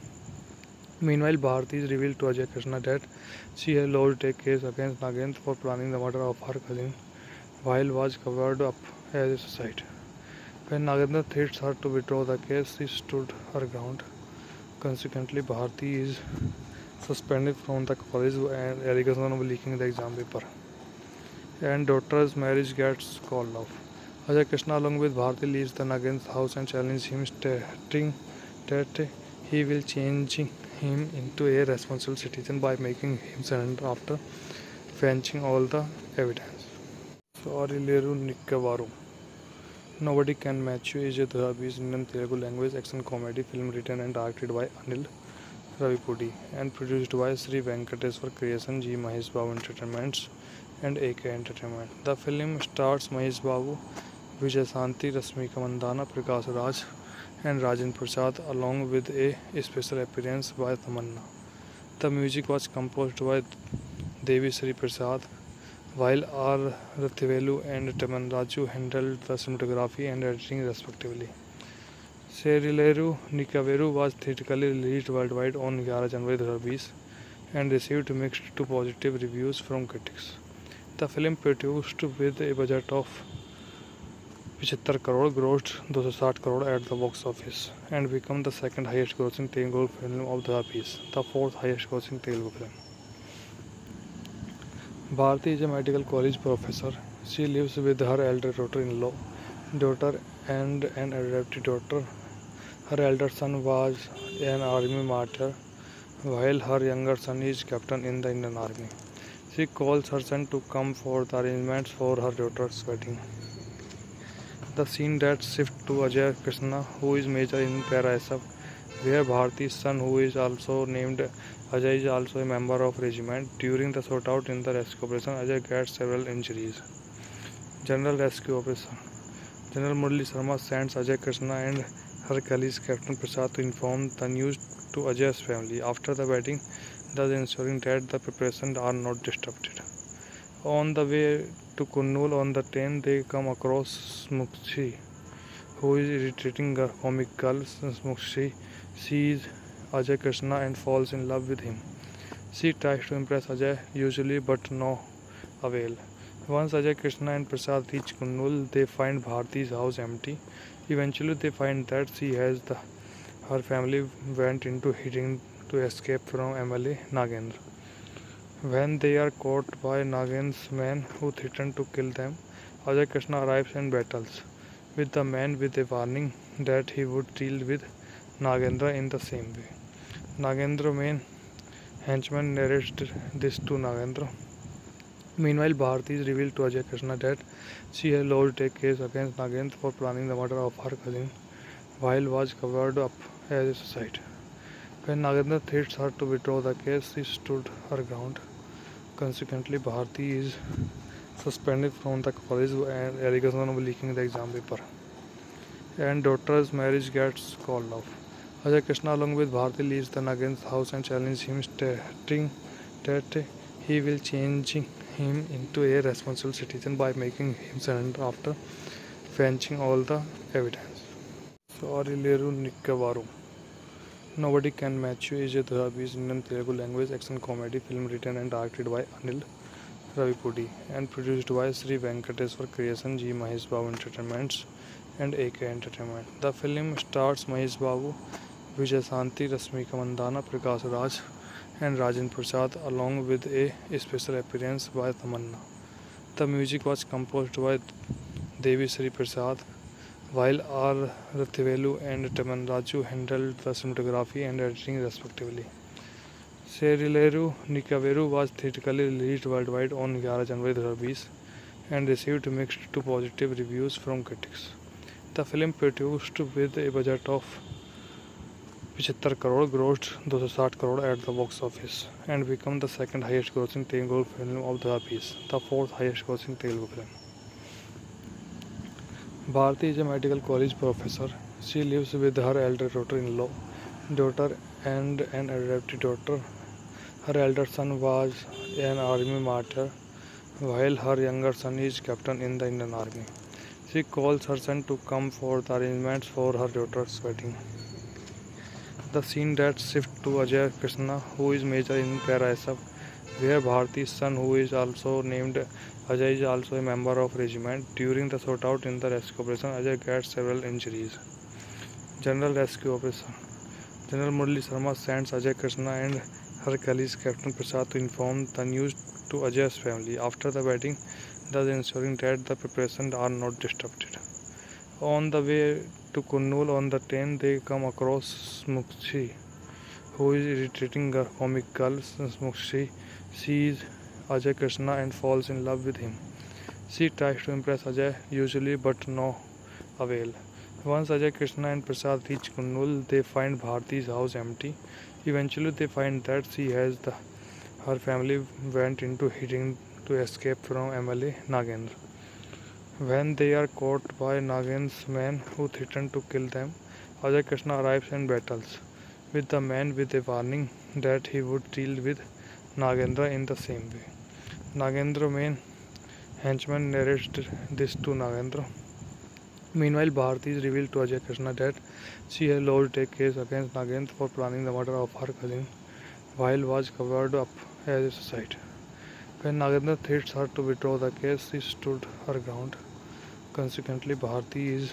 Meanwhile, Bharti is revealed to Ajay Krishna that she has lodged a case against Nagendra for planning the murder of her cousin while was covered up as a suicide. When Nagendra threats her to withdraw the case, she stood her ground. Consequently, Bharti is suspended from the college and allegation of leaking the exam paper. And daughter's marriage gets called off. Ajay Krishna along with Bharti leaves the Nagendra's house and challenges him, stating that he will change him into a responsible citizen by making him surrender after fetching all the evidence. Sorry, Leru Nikkavaru. Nobody Can Match You is a Dhabi's Indian Telugu language action comedy film written and directed by Anil Ravipudi and produced by Sri Venkateswar Creation, G. Mahesh Babu Entertainments and AK Entertainment. The film stars Mahesh Babu, Vijay Santi, Rasmika Mandana, Prakash Raj and Rajan Prasad along with a special appearance by Tamanna. The music was composed by Devi Sri Prasad, while R. Rathivelu and Taman Raju handled the cinematography and editing respectively. Serileru Nikaveru was theatrically released worldwide on 11 January 2020 and received mixed to positive reviews from critics. The film produced with a budget of 75 crore grossed 260 crore at the box office and became the second highest grossing Telugu film of the piece, the fourth highest grossing Telugu film. Bharti is a medical college professor. She lives with her elder daughter and an adopted daughter. Her elder son was an army martyr, while her younger son is captain in the Indian Army. She calls her son to come for the arrangements for her daughter's wedding. The scene that shifts to Ajay Krishna, who is major in Para-SF, where Bharti's son, who is also named Ajay, is also a member of regiment. During the shootout in the rescue operation, Ajay gets several injuries. General Rescue Operation. General Murali Sharma sends Ajay Krishna and her colleague Captain Prasad to inform the news to Ajay's family after the wedding, thus ensuring that the preparations are not disrupted. On the way to Kunnul on the train, they come across Smokshi, who is irritating a comic girl. Smokshi sees Ajay Krishna and falls in love with him. She tries to impress Ajay, usually, but no avail. Once Ajay Krishna and Prasad reach Kunnul, they find Bharti's house empty. Eventually, they find that her family went into hiding to escape from MLA Nagendra. When they are caught by Nagendra's men who threaten to kill them, Ajay Krishna arrives and battles with the man with a warning that he would deal with Nagendra in the same way. Nagendra main henchman narrates this to Nagendra. Meanwhile, Bharti is revealed to Ajay Krishna that she has lodged a case against Nagendra for planning the murder of her cousin while was covered up as a suicide. When Nagendra threats her to withdraw the case, she stood her ground. Consequently, Bharti is suspended from the college and allegation of leaking the exam paper. And daughter's marriage gets called off. Ajay Krishna along with Bharti leaves the Nagendra's house and challenges him, stating that he will change him into a responsible citizen by making him surrender after fetching all the evidence. Sorry, Leru Nikkavaru. Nobody Can Match You is a Dhabi's Indian Telugu language action comedy film written and directed by Anil Ravipudi and produced by Sri Venkateswar Creation, G. Mahesh Babu Entertainments and AK Entertainment. The film stars Mahesh Babu, Vijay Santi, Rasmika Mandana, Prakash Raj and Rajan Prasad along with a special appearance by Tamanna. The music was composed by Devi Sri Prasad, while R. Rathivelu and Taman Raju handled the cinematography and editing respectively. Serileru Nikaveru was theatrically released worldwide on 11 January 2020 and received mixed to positive reviews from critics. The film, produced with a budget of 75 crore, grossed 260 crore at the box office and became the second highest grossing Telugu film of the piece, the fourth highest grossing Telugu film. Bharti is a medical college professor. She lives with her elder daughter and an adopted daughter. Her elder son was an army martyr, while her younger son is captain in the Indian Army. She calls her son to come for the arrangements for her daughter's wedding. The scene that shifts to Ajay Krishna, who is major in Para-SF, where Bharti's son, who is also named Ajay, is also a member of regiment. During the shootout in the rescue operation, Ajay gets several injuries. General Rescue Operation. General Murali Sharma sends Ajay Krishna and her colleague Captain Prasad to inform the news to Ajay's family. After the wedding, thus ensuring that the preparations are not disrupted. On the way to Kurnool on the train, they come across Smukshi, who is irritating a comic girl. Smukshi sees Ajay Krishna and falls in love with him. She tries to impress Ajay, usually, but no avail. Once Ajay Krishna and Prasad reach Kurnool, they find Bharti's house empty. Eventually, they find that her family went into hiding to escape from MLA Nagendra. When they are caught by Nagendra's men who threaten to kill them, Ajay Krishna arrives and battles with the men with a warning that he would deal with Nagendra in the same way. Nagendra's main henchman narrates this to Nagendra. Meanwhile, Bharti is revealed to Ajay Krishna that she has lodged a case against Nagendra for planning the murder of her cousin while was covered up as a suicide. When Nagendra threats her to withdraw the case, she stood her ground. Consequently, Bharti is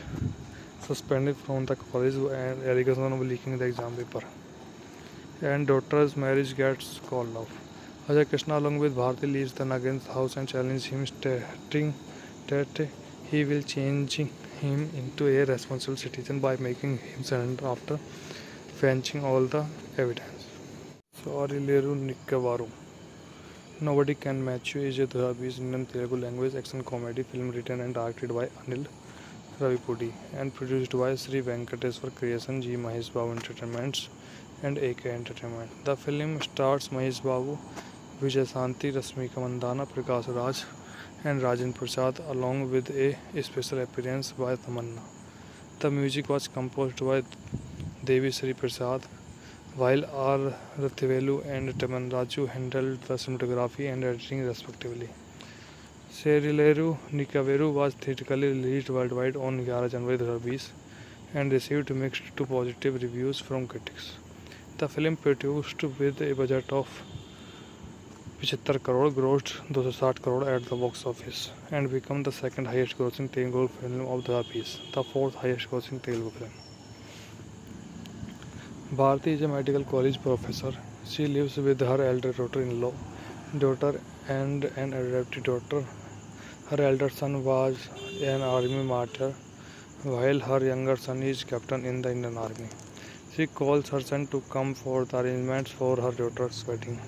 suspended from the college and allegation of leaking the exam paper. And daughter's marriage gets called off. Ajay Krishna along with Bharti leaves the Nagendra's house and challenges him, stating that he will change him into a responsible citizen by making him surrender after fetching all the evidence. Serileru Nikavaru. Nobody Can Match You is a 2020 Indian Telugu language action comedy film written and directed by Anil Ravipudi and produced by Sri Venkateswar Creation, G. Mahesh Babu Entertainments and AK Entertainment. The film stars Mahesh Babu, Vijay Santi, Rasmika Mandana, Prakash Raj and Rajan Prasad along with a special appearance by Tamanna. The music was composed by Devi Sri Prasad, while R. Rathivelu and Taman Raju handled the cinematography and editing respectively. Serileru Nikaveru was theatrically released worldwide on 11 January 2020 and received mixed to positive reviews from critics. The film, produced with a budget of 75 crore, grossed 260 crore at the box office and became the second highest grossing Telugu film of the piece, the fourth highest grossing Telugu film. Bharti is a medical college professor. She lives with her elder daughter and an adopted daughter. Her elder son was an army martyr, while her younger son is captain in the Indian Army. She calls her son to come for the arrangements for her daughter's wedding.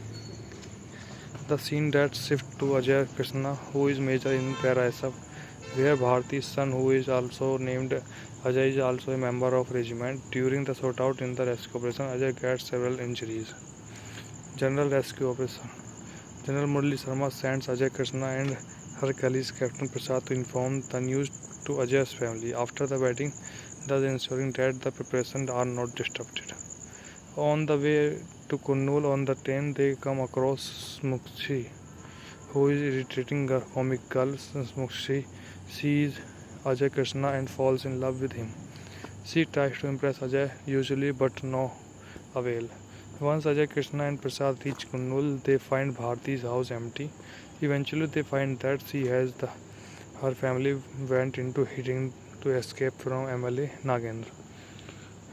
The scene that shifts to Ajay Krishna, who is major in Para-SF, where Bharti's son, who is also named Ajay, is also a member of regiment. During the shootout in the rescue operation, Ajay gets several injuries. General Rescue Operation. General Murali Sharma sends Ajay Krishna and her colleague Captain Prasad to inform the news to Ajay's family. After the wedding, thus ensuring that the preparations are not disrupted. On the way to Kurnool on the train, they come across Smukshi, who is irritating a comic girl. Smukshi sees Ajay Krishna and falls in love with him. She tries to impress Ajay, usually, but no avail. Once Ajay Krishna and Prasad reach Kurnool, they find Bharti's house empty. Eventually, they find that her family went into hiding to escape from MLA Nagendra.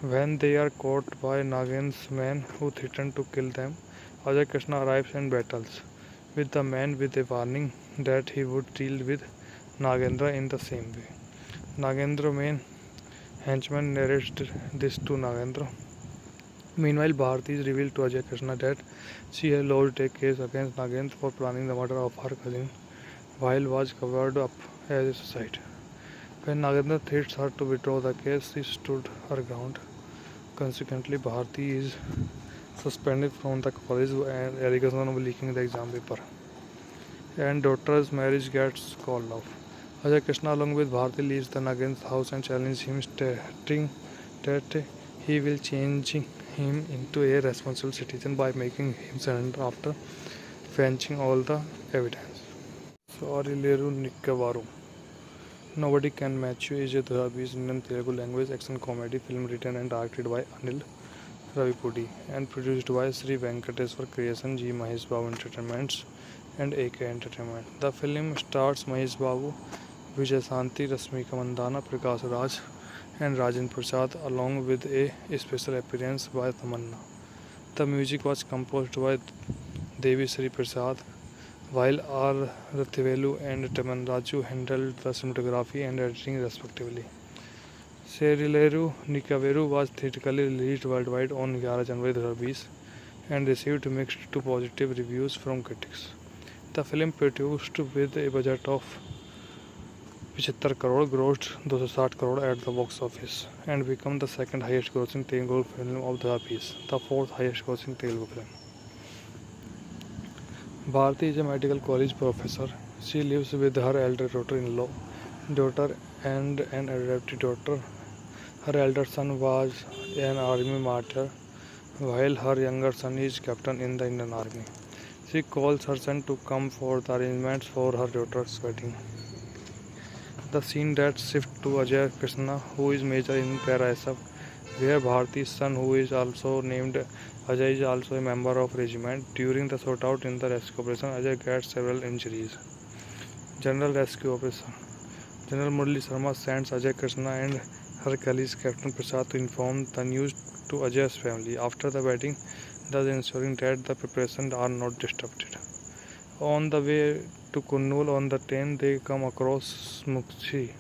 When they are caught by Nagendra's men who threaten to kill them, Ajay Krishna arrives and battles with the men with a warning that he would deal with Nagendra in the same way. Nagendra's main henchman narrates this to Nagendra. Meanwhile, Bharti is revealed to Ajay Krishna that she has lodged a case against Nagendra for planning the murder of her cousin while was covered up as a suicide. When Nagendra threats her to withdraw the case, she stood her ground. Consequently, Bharti is suspended from the college and allegation of leaking the exam paper. And daughter's marriage gets called off. Ajay Krishna along with Bharti leaves the Nagendra's house and challenges him, stating that he will change him into a responsible citizen by making him surrender after fetching all the evidence. Sorry, Leru Nikkavaru. Nobody Can Match You is a Dhabi's Indian Telugu language action comedy film written and directed by Anil Ravipudi and produced by Sri Venkateswar Creation, G. Mahesh Babu Entertainments and AK Entertainment. The film stars Mahesh Babu, Vijay Santi, Rasmika Mandana, Prakash Raj and Rajan Prasad along with a special appearance by Tamanna. The music was composed by Devi Sri Prasad, while R. Rathivelu and Taman Raju handled the cinematography and editing respectively. Serileru Nikaveru was theatrically released worldwide on 11 January 2020 and received mixed to positive reviews from critics. The film produced with a budget of 75 crore grossed 260 crore at the box office and became the second highest grossing Telugu film of the piece, the fourth highest grossing Telugu film. Bharti is a medical college professor. She lives with her elder daughter and an adopted daughter. Her elder son was an army martyr, while her younger son is captain in the Indian Army. She calls her son to come for the arrangements for her daughter's wedding. The scene that shifts to Ajay Krishna, who is major in Para-SF, where Bharti's son, who is also named Ajay, is also a member of regiment. During the shootout in the rescue operation, Ajay gets several injuries. General Rescue Operation. General Murali Sharma sends Ajay Krishna and her colleague Captain Prasad to inform the news to Ajay's family after the wedding, thus ensuring that the preparations are not disrupted. On the way to Kurnool on the train, they come across Smukshi,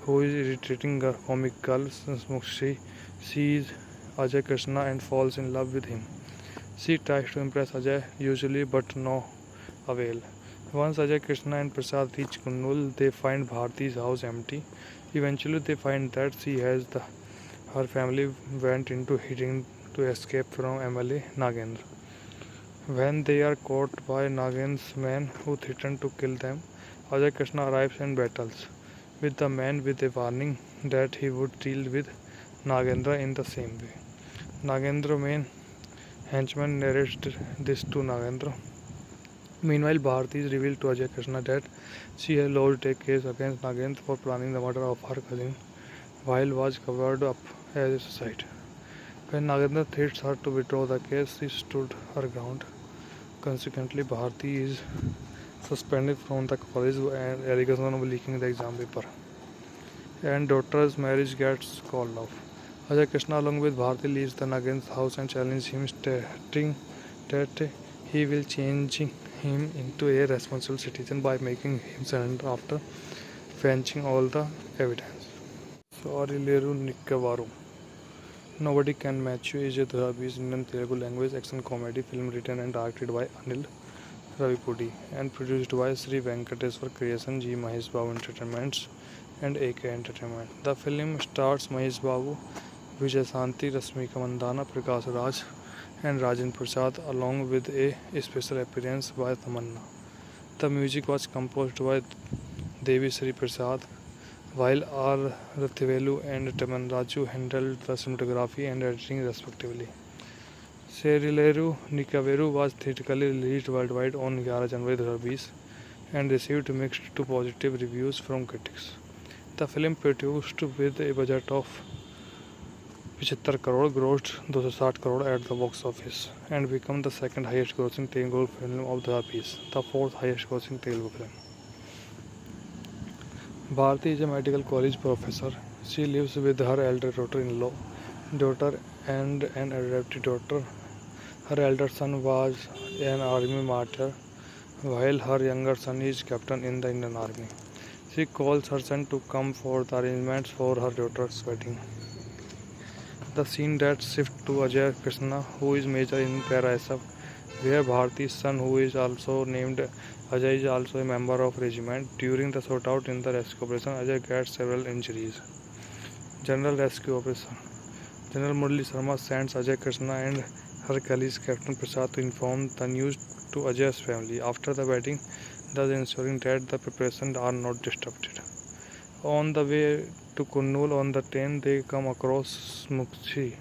who is irritating a comic girl. Smukshi sees Ajay Krishna and falls in love with him. She tries to impress Ajay, usually, but no avail. Once Ajay Krishna and Prasad reach Kurnool, they find Bharti's house empty. Eventually, they find that her family went into hiding to escape from MLA Nagendra. When they are caught by Nagendra's men who threaten to kill them, Ajay Krishna arrives and battles with the man with a warning that he would deal with Nagendra in the same way. Nagendra's main henchman narrates this to Nagendra. Meanwhile, Bharti is revealed to Ajay Krishna that she has lodged a case against Nagendra for planning the murder of her cousin while was covered up as a suicide. When Nagendra threats her to withdraw the case, she stood her ground. Consequently, Bharti is suspended from the college and allegation of leaking the exam paper. And daughter's marriage gets called off. Ajay Krishna along with Bharti leaves the Nagendra's house and challenges him, stating that he will change him into a responsible citizen by making him surrender after fetching all the evidence. Sorry, Leru Nikkavaru. Nobody Can Match You is a Dhabi's Indian Telugu language action comedy film written and directed by Anil Ravipudi and produced by Sri Venkateswar Creation, G. Mahesh Babu Entertainments and AK Entertainment. The film stars Mahesh Babu, Vijay Santi, Rasmika Mandana, Prakash Raj and Rajan Prasad along with a special appearance by Tamanna. The music was composed by Devi Sri Prasad, while R. Rathivelu and Taman Raju handled the cinematography and editing respectively. Serileru Nikaveru was theatrically released worldwide on 11 January 2020 and received mixed to positive reviews from critics. The film produced with a budget of 75 crore grossed 260 crore at the box office and became the second highest grossing Telugu film of the piece, the fourth highest grossing Telugu film. Bharti is a medical college professor. She lives with her elder daughter and an adopted daughter. Her elder son was an army martyr, while her younger son is captain in the Indian Army. She calls her son to come for the arrangements for her daughter's wedding. The scene that shifts to Ajay Krishna, who is major in Para-SF, where Bharti's son, who is also named Ajay, is also a member of regiment. During the shootout in the rescue operation, Ajay gets several injuries. General Rescue Operation. General Murali Sharma sends Ajay Krishna and her colleague Captain Prasad to inform the news to Ajay's family. After the wedding, thus ensuring that the preparations are not disrupted. On the way to Kurnool on the train, they come across Smukshi,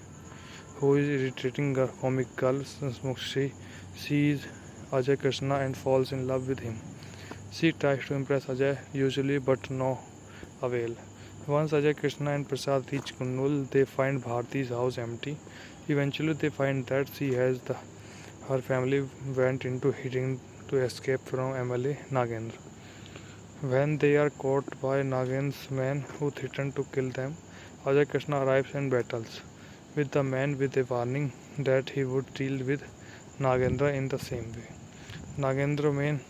who is retreating a comic girl. Smukshi sees Ajay Krishna and falls in love with him. She tries to impress Ajay, usually, but no avail. Once Ajay Krishna and Prasad reach Kurnool, they find Bharti's house empty. Eventually, they find that her family went into hiding to escape from MLA Nagendra. When they are caught by Nagendra's men who threaten to kill them, Ajay Krishna arrives and battles with the man with a warning that he would deal with Nagendra in the same way. Nagendra's main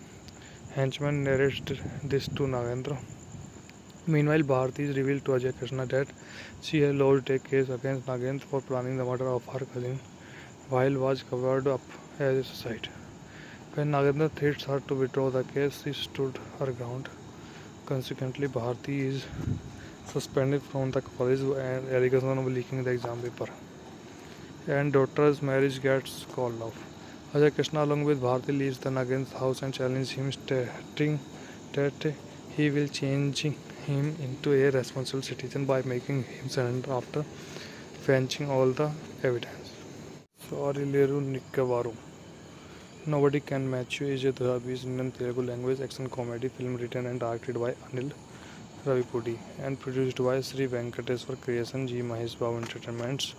henchman narrates this to Nagendra. Meanwhile, Bharti is revealed to Ajay Krishna that she has lodged a case against Nagendra for planning the murder of her cousin while was covered up as a suicide. When Nagendra threats her to withdraw the case, she stood her ground. Consequently, Bharti is suspended from the college and allegation of leaking the exam paper. And daughter's marriage gets called off. Ajay Krishna along with Bharti leaves the Nagendra's house and challenges him, stating that he will change him into a responsible citizen by making him surrender after fetching all the evidence. Sorileru Nikkavaru. Nobody Can Match You is a 2020 Indian Telugu language action comedy film written and directed by Anil Ravipudi and produced by Sri Venkateswar Creation, G. Mahesh Babu Entertainments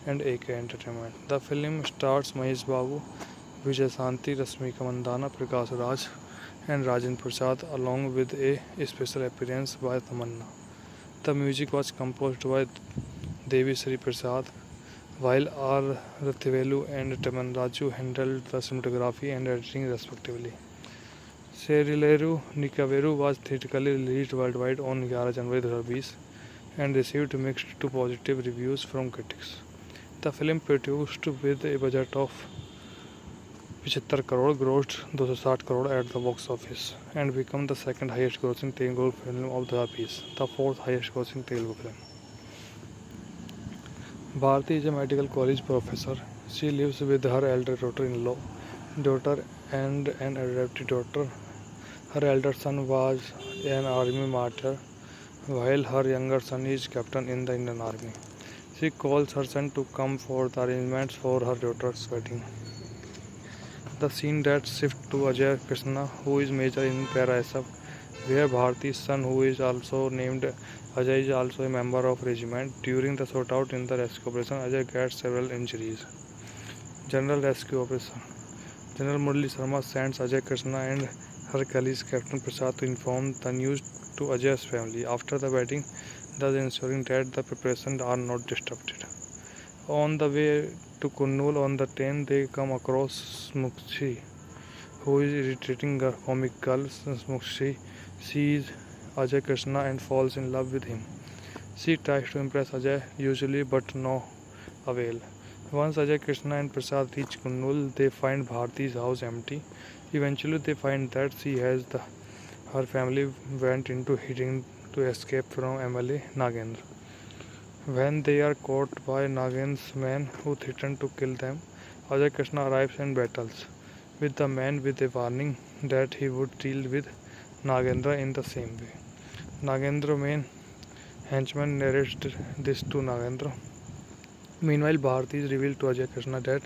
and AK Entertainment. The film stars Mahesh Babu, Vijay Santi, Rasmika Mandana, Prakash Raj and Rajan Prasad along with a special appearance by Tamanna. The music was composed by Devi Sri Prasad, while R. Rathivelu and Taman Raju handled the cinematography and editing respectively. Serileru Nikaveru was theatrically released worldwide on 11 January 2020 and received mixed to positive reviews from critics. The film produced with a budget of 75 crore grossed 260 crore at the box office and became the second highest grossing Telugu film of the piece, the fourth highest grossing Telugu film. Bharti is a medical college professor. She lives with her elder daughter and an adopted daughter. Her elder son was an army martyr, while her younger son is captain in the Indian Army. She calls her son to come for the arrangements for her daughter's wedding. The scene that shifts to Ajay Krishna, who is major in Para-SF, where Bharti's son, who is also named Ajay, is also a member of regiment. During the shootout in the rescue operation, Ajay gets several injuries. General Rescue Operation. General Murali Sharma sends Ajay Krishna and her colleague Captain Prasad to inform the news to Ajay's family. After the wedding, thus ensuring that the preparations are not disrupted. On the way to Kurnool on the train, they come across Smukshi, who is retreating a comic girl. Smukshi sees Ajay Krishna and falls in love with him. She tries to impress Ajay, usually, but no avail. Once Ajay Krishna and Prasad reach Kurnool, they find Bharti's house empty. Eventually, they find that her family went into hiding to escape from MLA Nagendra. When they are caught by Nagendra's men who threaten to kill them, Ajay Krishna arrives and battles with the man with a warning that he would deal with Nagendra in the same way. Nagendra's main henchman narrates this to Nagendra. Meanwhile, Bharti is revealed to Ajay Krishna that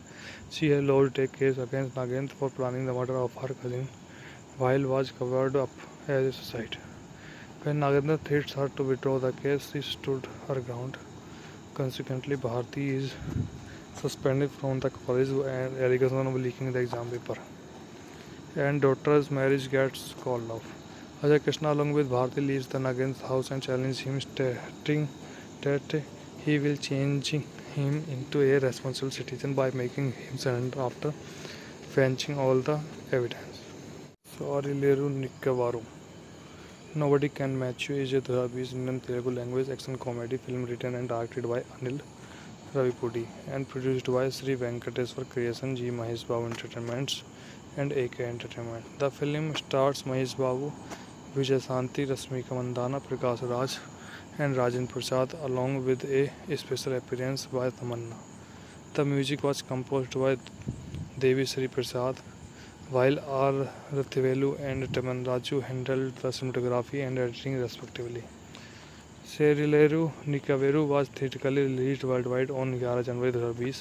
she has lodged a case against Nagendra for planning the murder of her cousin while was covered up as a suicide. When Nagendra threats her to withdraw the case, she stood her ground. Consequently, Bharti is suspended from the college and allegation of leaking the exam paper. And daughter's marriage gets called off. Ajay Krishna along with Bharti leaves the Nagendra's house and challenges him, stating that he will change him into a responsible citizen by making him surrender after fetching all the evidence. Sorileru Nikkavaru. Nobody Can Match You is a 2020 Indian Telugu language action comedy film written and directed by Anil Ravipudi, and produced by Sri Venkateswar Creation, G. Mahesh Babu Entertainments, and AK Entertainment. The film stars Mahesh Babu, Vijay Rasmika Mandana, Prakash Raj, and Rajan Prasad, along with a special appearance by Tamanna. The music was composed by Devi Sri Prasad, while R. Rathivelu and Taman Raju handled the cinematography and editing respectively. Serileru Nikaveru was theatrically released worldwide on 11 January 2020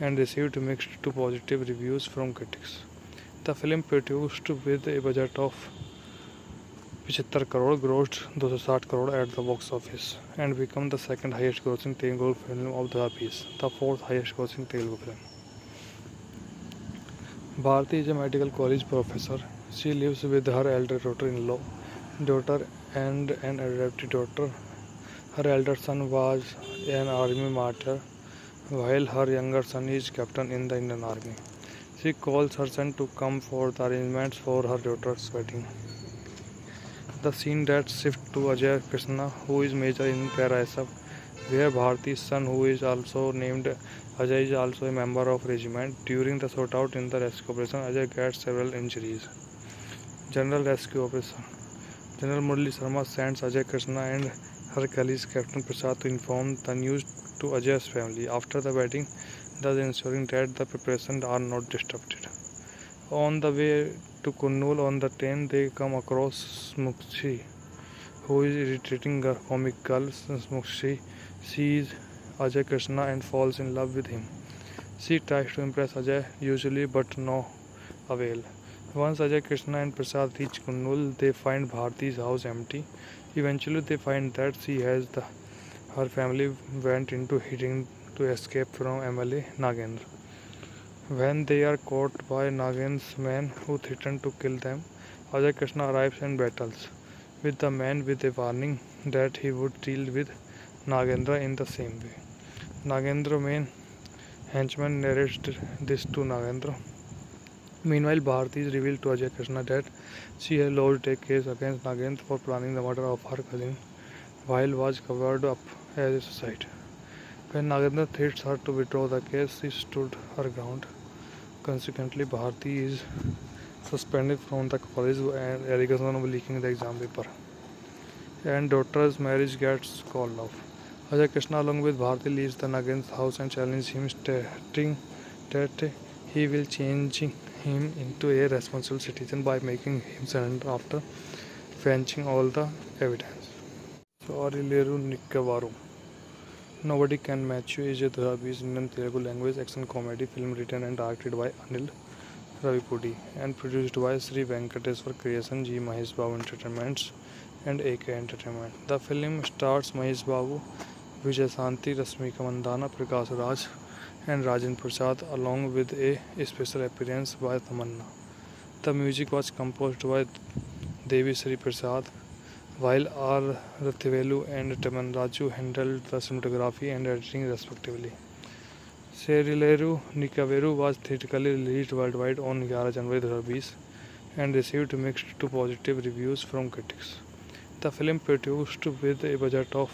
and received mixed to positive reviews from critics. The film produced with a budget of 75 crore grossed 260 crore at the box office and became the second highest grossing Telugu film of the piece, the fourth highest grossing Telugu film. Bharti is a medical college professor. She lives with her elder daughter and an adopted daughter. Her elder son was an army martyr, while her younger son is captain in the Indian Army. She calls her son to come for the arrangements for her daughter's wedding. The scene that shifts to Ajay Krishna, who is major in Para-SF, where Bharti's son, who is also named Ajay, is also a member of regiment. During the shootout in the rescue operation, Ajay gets several injuries. General Rescue Operation. General Murali Sharma sends Ajay Krishna and her colleague Captain Prasad to inform the news to Ajay's family. After the wedding, thus ensuring that the preparations are not disrupted. On the way to Kurnool on the train, they come across Smukshi, who is irritating a comic girl. Smukshi sees Ajay Krishna and falls in love with him. She tries to impress Ajay, usually, but no avail. Once Ajay Krishna and Prasad reach Kurnool, they find Bharti's house empty. Eventually, they find that her family went into hiding to escape from MLA Nagendra. When they are caught by Nagendra's men who threaten to kill them, Ajay Krishna arrives and battles with the man with a warning that he would deal with Nagendra in the same way. Nagendra's main henchman narrates this to Nagendra. Meanwhile, Bharti is revealed to Ajay Krishna that she has lodged a case against Nagendra for planning the murder of her cousin while was covered up as a suicide. When Nagendra threats her to withdraw the case, she stood her ground. Consequently, Bharti is suspended from the college and allegation of leaking the exam paper. And daughter's marriage gets called off. Ajay Krishna along with Bharti leaves the Nagendra's house and challenges him, stating that he will change him into a responsible citizen by making him surrender after fetching all the evidence. Sorry, Nikkavaru. Nobody Can Match You is a 2020 Indian Telugu language action comedy film written and directed by Anil Ravipudi and produced by Sri Venkateswar Creation, G. Mahesh Babu Entertainments, and AK Entertainment. The film stars Mahesh Babu, Vijay Rasmika Mandana, Prakash Raj, and Rajan Prasad, along with a special appearance by Tamanna. The music was composed by Devi Sri Prasad, while R. Rathivelu and Taman Raju handled the cinematography and editing respectively. Serileru Nikaveru was theatrically released worldwide on 11 January 2020 and received mixed to positive reviews from critics. The film produced with a budget of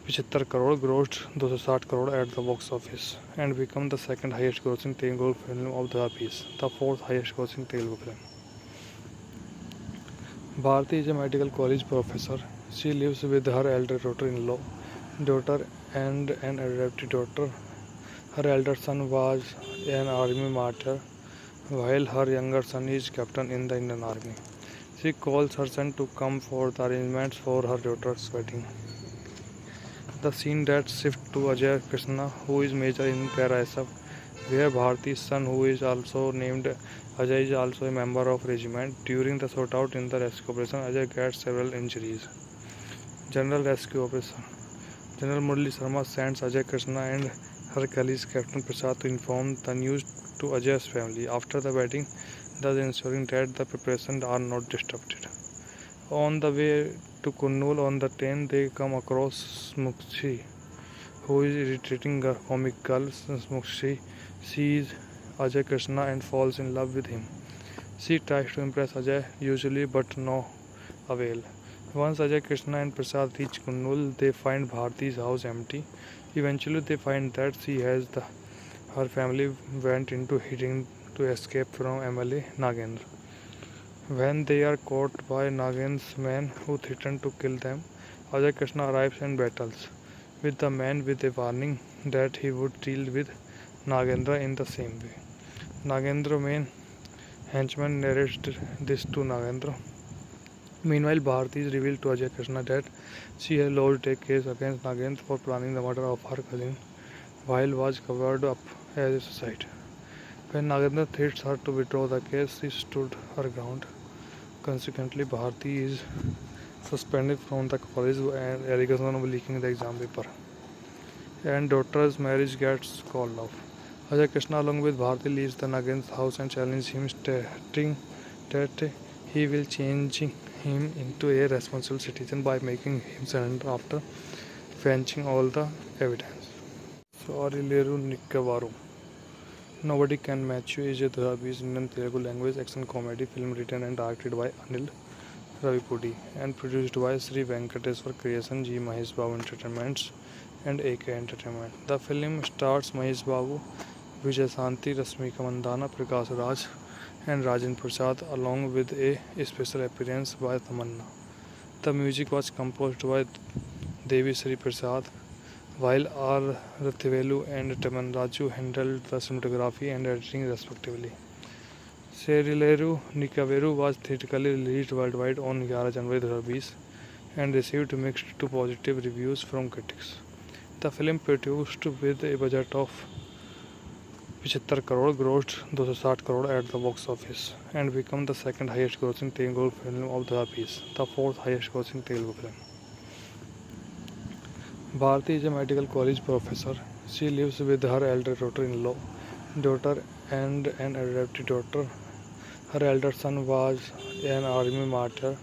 75 crore grossed 260 crore at the box office and became the second highest grossing Telugu film of the piece, the fourth highest grossing Telugu film. Bharti is a medical college professor. She lives with her elder daughter and an adopted daughter. Her elder son was an army martyr, while her younger son is captain in the Indian Army. She calls her son to come for the arrangements for her daughter's wedding. The scene that shifts to Ajay Krishna, who is major in Para-SF, where Bharti's son, who is also named Ajay, is also a member of regiment. During the shootout in the rescue operation, Ajay gets several injuries. General Rescue Operation. General Murali Sharma sends Ajay Krishna and her colleague Captain Prasad to inform the news to Ajay's family. After the wedding, thus ensuring that the preparations are not disrupted. On the way to Kurnool on the train, they come across Smukshi, who is irritating a comic girl. Smukshi sees Ajay Krishna and falls in love with him. She tries to impress Ajay, usually, but no avail. Once Ajay Krishna and Prasad reach Kurnool, they find Bharti's house empty. Eventually, they find that her family went into hiding to escape from MLA Nagendra. When they are caught by Nagendra's men who threaten to kill them, Ajay Krishna arrives and battles with the man with a warning that he would deal with Nagendra in the same way. Nagendra's main henchman narrates this to Nagendra. Meanwhile, Bharti is revealed to Ajay Krishna that she has lodged a case against Nagendra for planning the murder of her cousin while was covered up as a suicide. When Nagendra threats her to withdraw the case, she stood her ground. Consequently, Bharti is suspended from the college and allegation of leaking the exam paper. And daughter's marriage gets called off. Ajay Krishna along with Bharti leaves the Nagendra's house and challenges him, stating that he will change him into a responsible citizen by making him surrender after fetching all the evidence. Sorry, Leru Nikkavaru. Nobody Can Match You is a 2020 Indian Telugu language action comedy film written and directed by Anil Ravipudi and produced by Sri Venkateswar Creation, G. Mahesh Babu Entertainments and AK Entertainment. The film stars Mahesh Babu, Vijay Santi, Rasmika Mandana, Prakash Raj and Rajan Prasad along with a special appearance by Tamanna. The music was composed by Devi Sri Prasad, while R. Rathivelu and Taman Raju handled the cinematography and editing respectively. Serileru Nikaveru was theatrically released worldwide on 11 January 2020 and received mixed to positive reviews from critics. The film produced with a budget of 75 crore grossed 260 crore at the box office and became the second highest grossing Telugu film of the piece, the fourth highest grossing Telugu film. Bharti is a medical college professor. She lives with her elder daughter and an adopted daughter. Her elder son was an army martyr,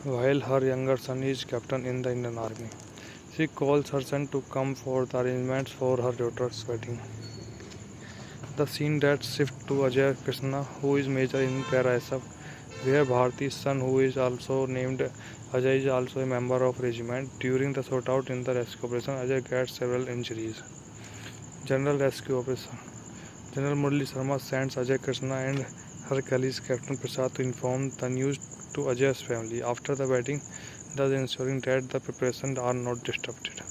while her younger son is captain in the Indian Army. She calls her son to come for the arrangements for her daughter's wedding. The scene that shifts to Ajay Krishna, who is major in Para-SF, where Bharti's son, who is also named Ajay, is also a member of regiment. During the shootout in the rescue operation, Ajay gets several injuries. General Rescue Operation. General Murali Sharma sends Ajay Krishna and her colleague Captain Prasad to inform the news to Ajay's family after the wedding, thus ensuring that the preparations are not disrupted.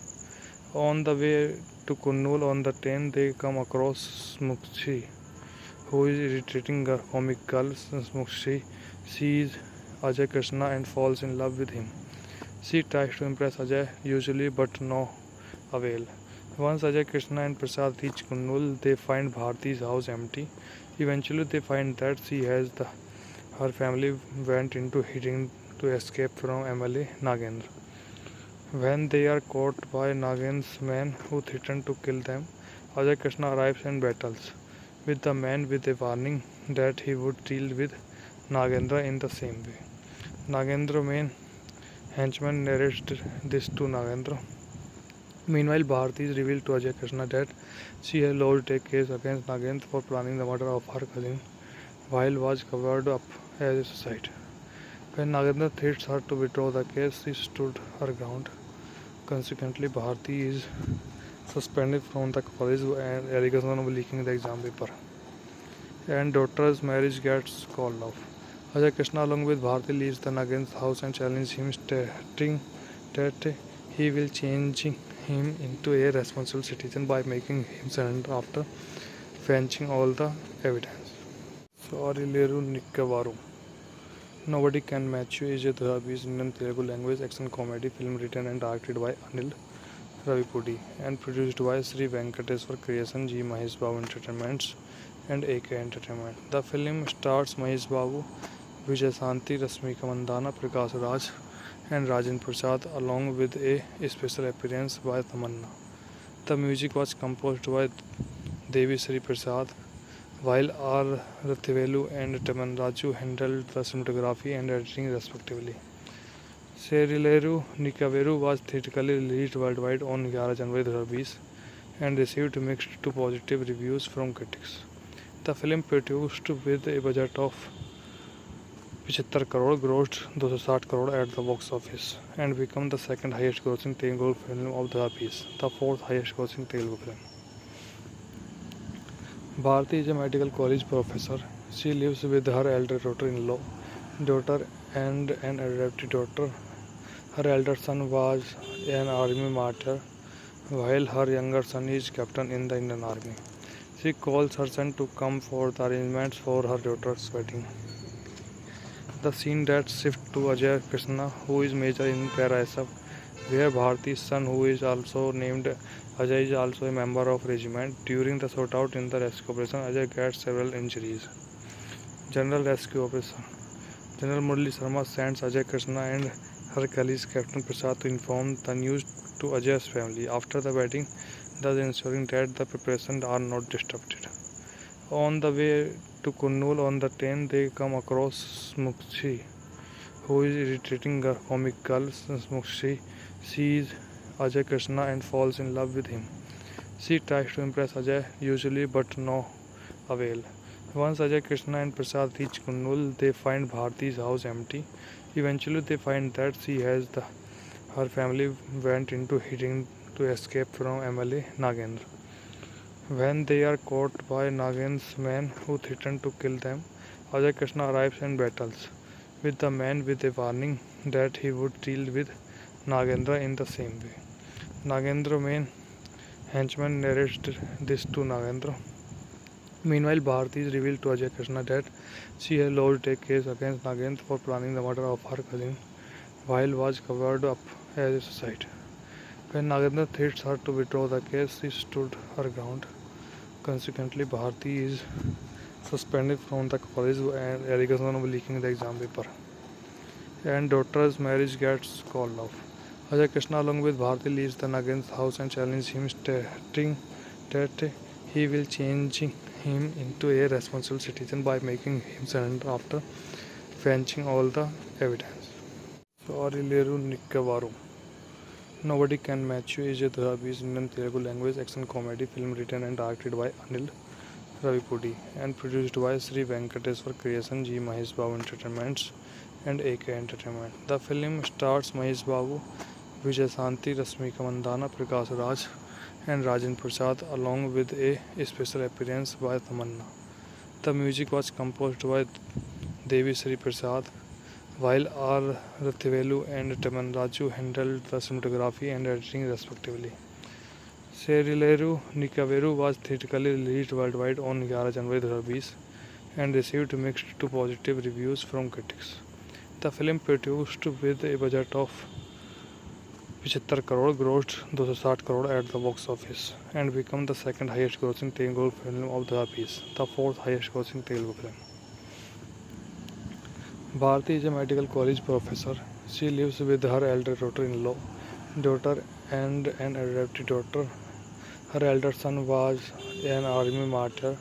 On the way to Kurnool on the train, they come across Smukshi, who is irritating a comic girl. Smukshi sees Ajay Krishna and falls in love with him. She tries to impress Ajay, usually, but no avail. Once Ajay Krishna and Prasad reach Kurnool, they find Bharti's house empty. Eventually, they find that her family went into hiding to escape from MLA Nagendra. When they are caught by Nagendra's men who threaten to kill them, Ajay Krishna arrives and battles with the man with a warning that he would deal with Nagendra in the same way. Nagendra's main henchman narrates this to Nagendra. Meanwhile, Bharti is revealed to Ajay Krishna that she has lodged a case against Nagendra for planning the murder of her cousin while was covered up as a suicide. When Nagendra threats her to withdraw the case, she stood her ground. Consequently, Bharti is suspended from the college and allegation of leaking the exam paper. And daughter's marriage gets called off. Ajay Krishna along with Bharti leaves the Nagendra's house and challenges him, stating that he will change him into a responsible citizen by making him surrender after fetching all the evidence. Sorry, Leru Nikkavaru. Nobody Can Match You is a 2020 Indian Telugu language action comedy film written and directed by Anil Ravipudi and produced by Sri Venkateswar Creation, G. Mahesh Babu Entertainments and AK Entertainment. The film stars Mahesh Babu, Vijay Santi, Rasmika Mandana, Prakash Raj and Rajan Prasad along with a special appearance by Tamanna. The music was composed by Devi Sri Prasad, while R. Rathivelu and Taman Raju handled the cinematography and editing respectively. Serileru Nikaveru was theatrically released worldwide on 11 January 2020 and received mixed to positive reviews from critics. The film produced with a budget of 75 crore, grossed 260 crore at the box office and become the second highest grossing Telugu film of the piece, the fourth highest grossing Telugu film. Bharti is a medical college professor. She lives with her elder daughter and an adopted daughter. Her elder son was an army martyr, while her younger son is captain in the Indian Army. She calls her son to come for the arrangements for her daughter's wedding. The scene that shifts to Ajay Krishna, who is major in para-SF, where Bharti's son, who is also named Ajay, is also a member of regiment. During the shootout in the rescue operation, Ajay gets several injuries. General Rescue Operation. General Murali Sharma sends Ajay Krishna and her colleague Captain Prasad to inform the news to Ajay's family. After the wedding, thus ensuring that the preparations are not disrupted. On the way to Kurnool on the train, they come across Smukshi, who is irritating a comic girl. Smukshi sees Ajay Krishna and falls in love with him. She tries to impress Ajay, usually, but no avail. Once Ajay Krishna and Prasad reach Kurnool, they find Bharti's house empty. Eventually, they find that her family went into hiding to escape from MLA Nagendra. When they are caught by Nagendra's men who threaten to kill them, Ajay Krishna arrives and battles with the men with a warning that he would deal with Nagendra in the same way. Nagendra's main henchman narrates this to Nagendra. Meanwhile, Bharti is revealed to Ajay Krishna that she has lodged a case against Nagendra for planning the murder of her cousin while was covered up as a suicide. When Nagendra threats her to withdraw the case, she stood her ground. Consequently, Bharti is suspended from the college and allegation of leaking the exam paper. And daughter's marriage gets called off. Ajay Krishna along with Bharti leaves the Nagendra's house and challenges him, stating that he will change him into a responsible citizen by making him surrender after fetching all the evidence. Sorileru Nikkavaru. Nobody Can Match You is a Dhabi's Indian Telugu language action comedy film written and directed by Anil Ravipudi and produced by Sri Venkateswar Creation, G. Mahesh Babu Entertainments and AK Entertainment. The film stars Mahesh Babu, Vijay Santi, Rasmika Mandana, Prakash Raj and Rajan Prasad along with a special appearance by Tamanna. The music was composed by Devi Sri Prasad, while R. Rathivelu and Taman Raju handled the cinematography and editing respectively. Serileru Nikaveru was theatrically released worldwide on 11 January 2020 and received mixed to positive reviews from critics. The film produced with a budget of 75 crore, grossed 260 crore at the box office and became the second highest grossing Telugu film of the piece, the fourth highest grossing Telugu film. Bharti is a medical college professor. She lives with her elder daughter and an adopted daughter. Her elder son was an army martyr,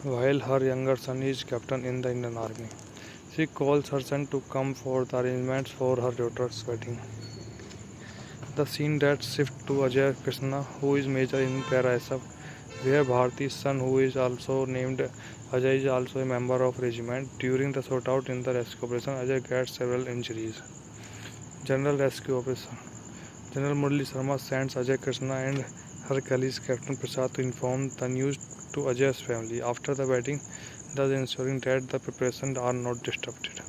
while her younger son is captain in the Indian Army. She calls her son to come for the arrangements for her daughter's wedding. The scene that shifts to Ajay Krishna, who is major in para-SF, where Bharti's son, who is also named Ajay, is also a member of regiment. During the shootout in the rescue operation, Ajay gets several injuries. General Rescue Operation. General Murali Sharma sends Ajay Krishna and her colleague Captain Prasad to inform the news to Ajay's family. After the wedding, thus ensuring that the preparations are not disrupted.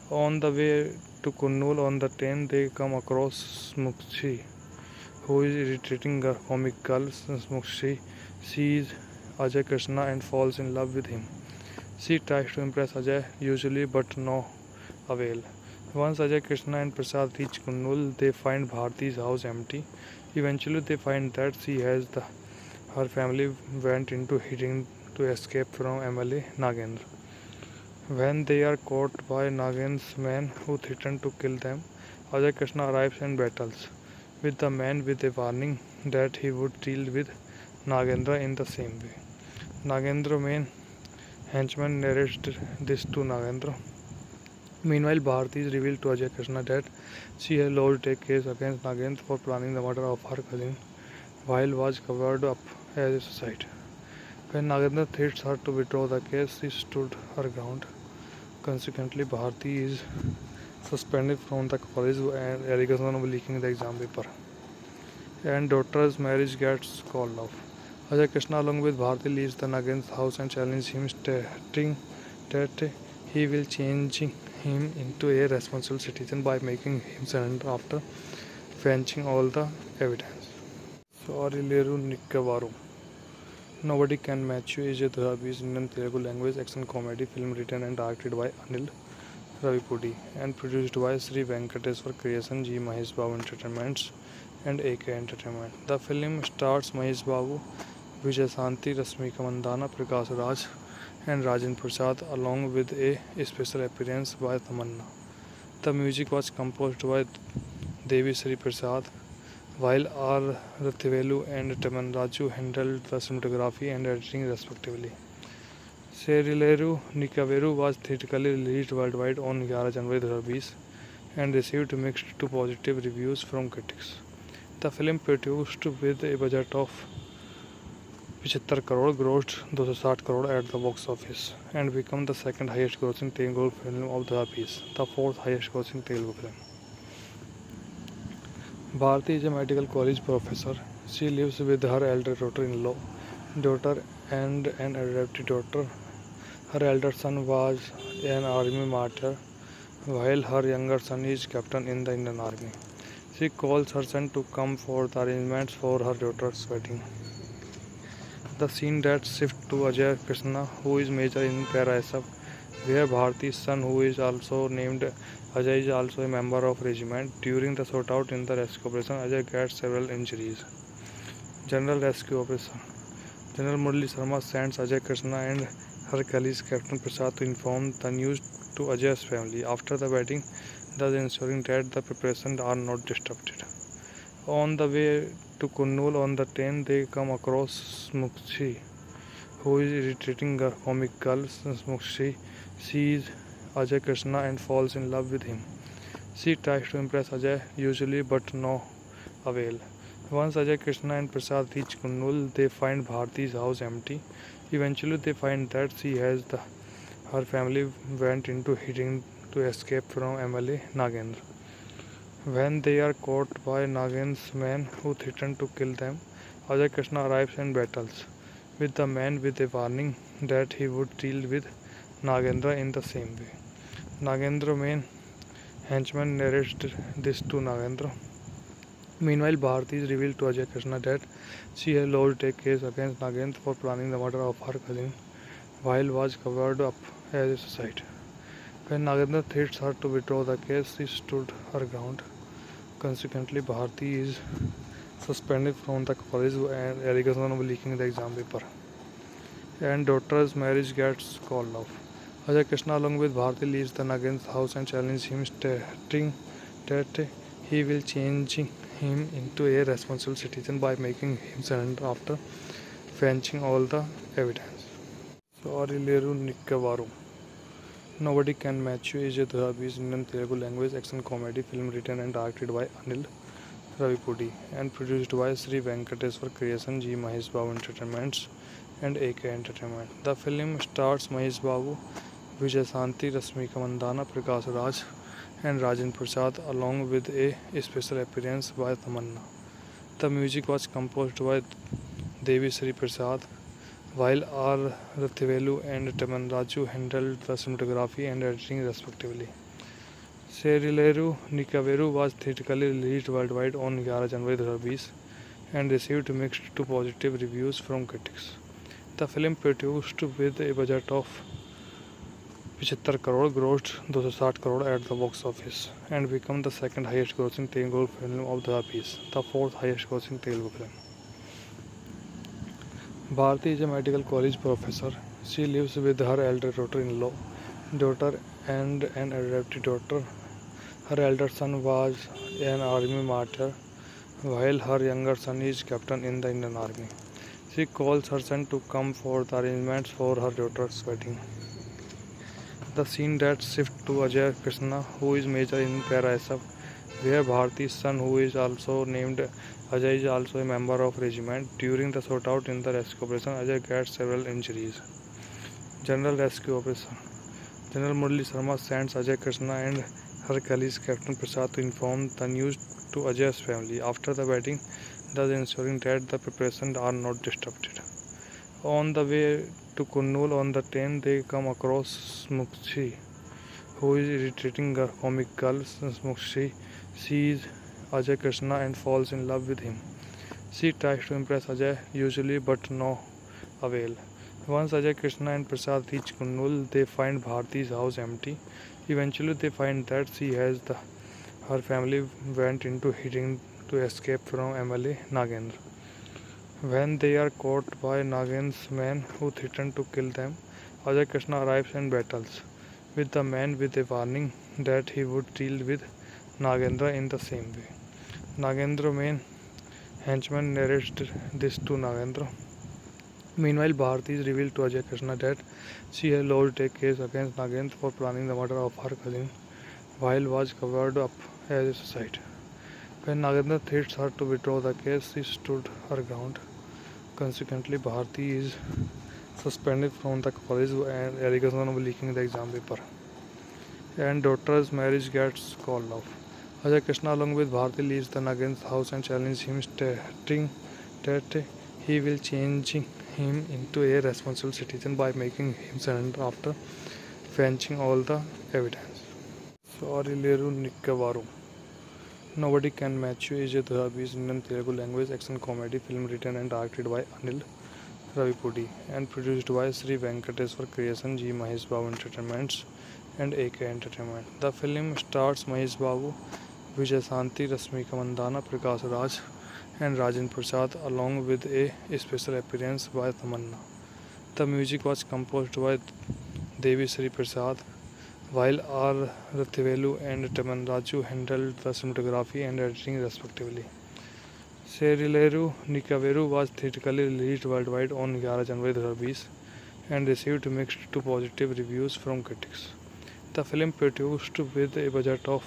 On the way to Kurnool on the train, they come across Smukshi, who is irritating a comic girl. Smukshi sees Ajay Krishna and falls in love with him. She tries to impress Ajay, usually, but no avail. Once Ajay Krishna and Prasad reach Kurnool, they find Bharti's house empty. Eventually, they find that her family went into hiding to escape from MLA Nagendra. When they are caught by Nagendra's men who threaten to kill them, Ajay Krishna arrives and battles with the men with a warning that he would deal with Nagendra in the same way. Nagendra's main henchman narrates this to Nagendra. Meanwhile, Bharti is revealed to Ajay Krishna that she has lodged a case against Nagendra for planning the murder of her cousin while was covered up as a suicide. When Nagendra threats her to withdraw the case, she stood her ground. Consequently, Bharti is suspended from the college and allegation of leaking the exam paper. And daughter's marriage gets called off. Ajay Krishna along with Bharti leaves the Nagen's house and challenges him, stating that he will change him into a responsible citizen by making him surrender after fetching all the evidence. Sorry, Leru Nikkavaru. Nobody Can Match You is a Dhabi's Indian Telugu language action comedy film written and directed by Anil Ravipudi and produced by Sri Venkateswar Creation, G. Mahesh Babu Entertainments and AK Entertainment. The film stars Mahesh Babu, Vijay Santi, Rasmika Mandana, Prakash Raj and Rajan Prasad along with a special appearance by Tamanna. The music was composed by Devi Sri Prasad, while R. Rathivelu and Taman Raju handled the cinematography and editing respectively. Serileru Nikaveru was theatrically released worldwide on 11 January 2020 and received mixed to positive reviews from critics. The film produced with a budget of 75 crore grossed 260 crore at the box office and became the second highest grossing Telugu film of the piece, the fourth highest grossing Telugu film. Bharti is a medical college professor. She lives with her elder daughter and an adopted daughter. Her elder son was an army martyr, while her younger son is captain in the Indian Army. She calls her son to come for the arrangements for her daughter's wedding. The scene that shifts to Ajay Krishna, who is major in Para-SF, where Bharti's son, who is also named Ajay, is also a member of regiment. During the shootout in the rescue operation, Ajay gets several injuries. General Rescue Operation. General Murali Sharma sends Ajay Krishna and her colleague Captain Prasad to inform the news to Ajay's family after the wedding, thus ensuring that the preparations are not disrupted. On the way to Kurnool on the train, they come across Smukshi, who is irritating a comic girl. Smukshi sees Ajay Krishna and falls in love with him. She tries to impress Ajay, usually, but no avail. Once Ajay Krishna and Prasad reach Kurnool, they find Bharti's house empty. Eventually, they find that her family went into hiding to escape from MLA Nagendra. When they are caught by Nagendra's men who threaten to kill them, Ajay Krishna arrives and battles with the man with a warning that he would deal with Nagendra in the same way. Nagendra's main henchman narrates this to Nagendra. Meanwhile, Bharti is revealed to Ajay Krishna that she has lodged a case against Nagendra for planning the murder of her cousin while was covered up as a suicide. When Nagendra threats her to withdraw the case, she stood her ground. Consequently, Bharti is suspended from the college and allegation of leaking the exam paper. And daughter's marriage gets called off. Ajay Krishna along with Bharti leaves the Nagen's house and challenges him, stating that he will change him into a responsible citizen by making him surrender after fetching all the evidence. Sorry, Leru Nikkavaru. Nobody Can Match You is a Dhabi's Indian Telugu language action comedy film written and directed by Anil Ravipudi and produced by Sri Venkateswar Creation, G. Mahesh Babu Entertainments and AK Entertainment. The film stars Mahesh Babu, Vijay Santi, Rasmika Mandana, Prakash Raj and Rajan Prasad along with a special appearance by Tamanna. The music was composed by Devi Sri Prasad, while R. Rathivelu and Taman Raju handled the cinematography and editing respectively. Serileru Nikaveru was theatrically released worldwide on 11 January 2020 and received mixed to positive reviews from critics. The film produced with a budget of 75 crore grossed 260 crore at the box office and became the second highest grossing Telugu film of the piece, the fourth highest grossing Telugu film. Bharti is a medical college professor. She lives with her elder daughter and an adopted daughter. Her elder son was an army martyr, while her younger son is captain in the Indian Army. She calls her son to come for the arrangements for her daughter's wedding. The scene that shifts to Ajay Krishna, who is major in Para-SF, where Bharti's son, who is also named Ajay, is also a member of regiment. During the shootout in the rescue operation, Ajay gets several injuries. General Rescue Operation. General Murali Sharma sends Ajay Krishna and her colleague Captain Prasad to inform the news to Ajay's family. After the wedding, thus ensuring that the preparations are not disrupted. On the way to Kurnool on the train, they come across Smukshi, who is irritating a comic girl. Smukshi sees Ajay Krishna and falls in love with him. She tries to impress Ajay, usually, but no avail. Once Ajay Krishna and Prasad reach Kurnool, they find Bharti's house empty. Eventually, they find that her family went into hiding to escape from MLA Nagendra. When they are caught by Nagendra's men who threaten to kill them, Ajay Krishna arrives and battles with the man with a warning that he would deal with Nagendra in the same way. Nagendra's main henchman narrates this to Nagendra. Meanwhile, Bharti is revealed to Ajay Krishna that she has lodged a case against Nagendra for planning the murder of her cousin while was covered up as a suicide. When Nagendra threats her to withdraw the case, she stood her ground. Consequently, Bharti is suspended from the college and allegation of leaking the exam paper. And daughter's marriage gets called off. Ajay Krishna along with Bharti leaves the Nagendra's house and challenges him, stating that he will change him into a responsible citizen by making him surrender after fetching all the evidence. Sorry Leru Nikkavaru. Nobody Can Match You is a 2020 Indian Telugu language action comedy film written and directed by Anil Ravipudi and produced by Sri Venkateswar Creation, G. Mahesh Babu Entertainments and AK Entertainment. The film stars Mahesh Babu, Vijayashanti, Rasmika Mandana, Prakash Raj and Rajan Prasad along with a special appearance by Tamanna. The music was composed by Devi Sri Prasad, while R. Rathivelu and Taman Raju handled the cinematography and editing respectively. Serileru Nikaveru was theatrically released worldwide on 11 January 2020 and received mixed to positive reviews from critics. The film produced with a budget of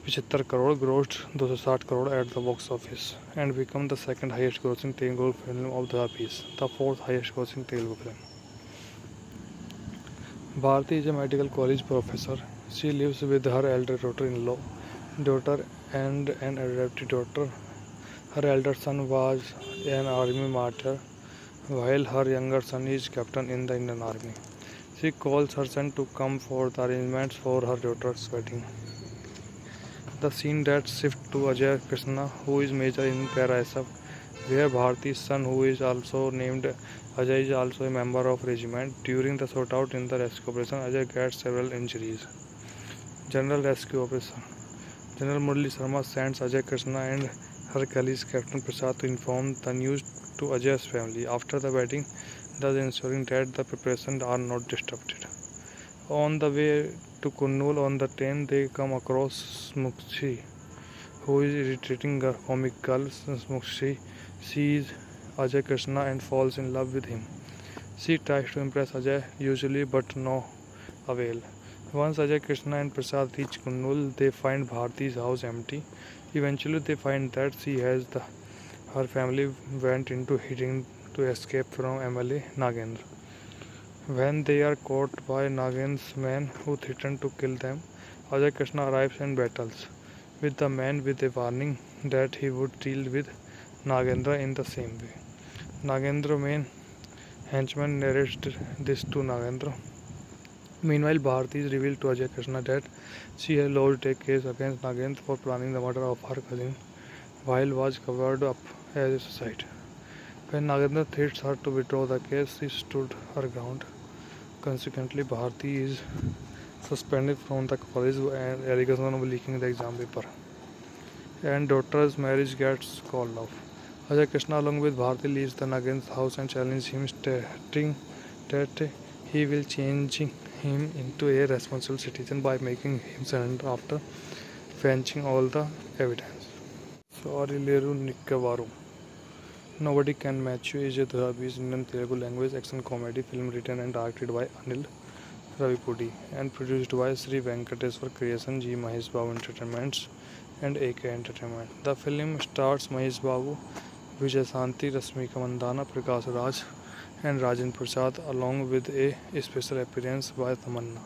75 crore grossed 260 crore at the box office and became the second highest grossing Telugu film of the piece, the fourth highest grossing Telugu film. Bharti is a medical college professor. She lives with her elder daughter and an adopted daughter. Her elder son was an army martyr, while her younger son is captain in the Indian Army. She calls her son to come for the arrangements for her daughter's wedding. The scene that shifts to Ajay Krishna, who is major in Para-SF, where Bharti's son, who is also named Ajay, is also a member of regiment. During the shootout in the rescue operation, Ajay gets several injuries. General Rescue Operation. General Murali Sharma sends Ajay Krishna and her colleague Captain Prasad to inform the news to Ajay's family. After the wedding, thus ensuring that the preparations are not disrupted. On the way to Kurnool on the train, they come across Smukshi, who is irritating a comic girl. Smukshi sees Ajay Krishna and falls in love with him. She tries to impress Ajay, usually, but no avail. Once Ajay Krishna and Prasad reach Kurnool, they find Bharti's house empty. Eventually, they find that her family went into hiding to escape from MLA Nagendra. When they are caught by Nagendra's men who threaten to kill them, Ajay Krishna arrives and battles with the man with a warning that he would deal with Nagendra in the same way. Nagendra's main henchman narrates this to Nagendra. Meanwhile, Bharti is revealed to Ajay Krishna that she has lodged a case against Nagendra for planning the murder of her cousin while was covered up as a suicide. When Nagendra threats her to withdraw the case, she stood her ground. Consequently, Bharti is suspended from the college and allegation of leaking the exam paper. And daughter's marriage gets called off. Ajay Krishna along with Bharti leaves the Nagendra's house and challenges him, stating that he will change him into a responsible citizen by making him surrender after fetching all the evidence. Sorry Leru Nikkavaru. Nobody Can Match You is a 2020 Indian Telugu language action comedy film written and directed by Anil Ravipudi and produced by Sri Venkateswar Creation, G. Mahesh Babu Entertainments and AK Entertainment. The film stars Mahesh Babu, Vijayashanti, Rasmika Mandana, Prakash Raj and Rajan Prasad, along with a special appearance by Tamanna.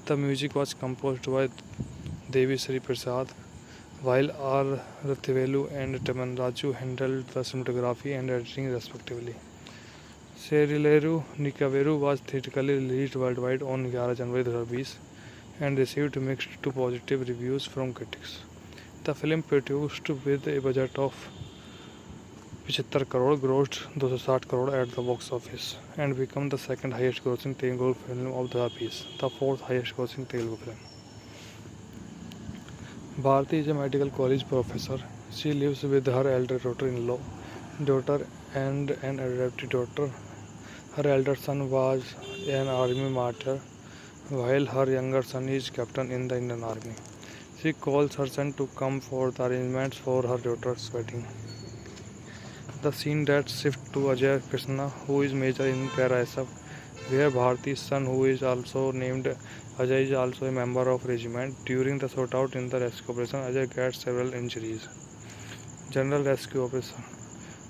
The music was composed by Devi Sri Prasad, while R. Rathivelu and Taman Raju handled the cinematography and editing respectively. Serileru Nikaveru was theatrically released worldwide on 11 January 2020 and received mixed to positive reviews from critics. The film produced with a budget of 75 crore grossed 260 crore at the box office and became the second highest grossing Telugu film of the piece, the fourth highest grossing Telugu film. Bharti is a medical college professor. She lives with her elder daughter and an adopted daughter. Her elder son was an army martyr, while her younger son is captain in the Indian Army. She calls her son to come for the arrangements for her daughter's wedding. The scene that shifts to Ajay Krishna, who is major in Para-SF, where Bharti's son, who is also named Ajay, is also a member of regiment. During the shootout in the rescue operation, Ajay gets several injuries. General Rescue Operation.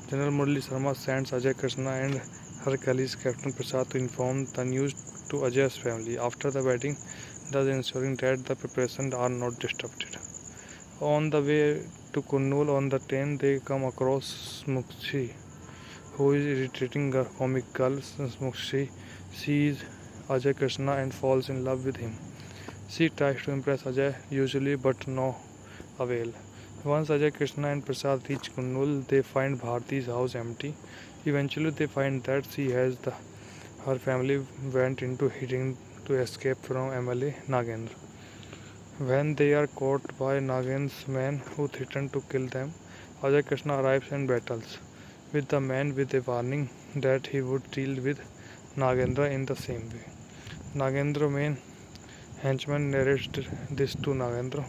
General Murali Sharma sends Ajay Krishna and her colleague Captain Prasad to inform the news to Ajay's family. After the wedding, thus ensuring that the preparations are not disrupted. On the way to Kurnool on the train, they come across Smukshi, who is irritating a comic girl. Smukshi sees Ajay Krishna and falls in love with him. She tries to impress Ajay, usually, but no avail. Once Ajay Krishna and Prasad reach Kurnool, they find Bharti's house empty. Eventually, they find that her family went into hiding to escape from MLA Nagendra. When they are caught by Nagendra's men who threaten to kill them, Ajay Krishna arrives and battles with the man with a warning that he would deal with Nagendra in the same way. Nagendra's main henchman narrates this to Nagendra.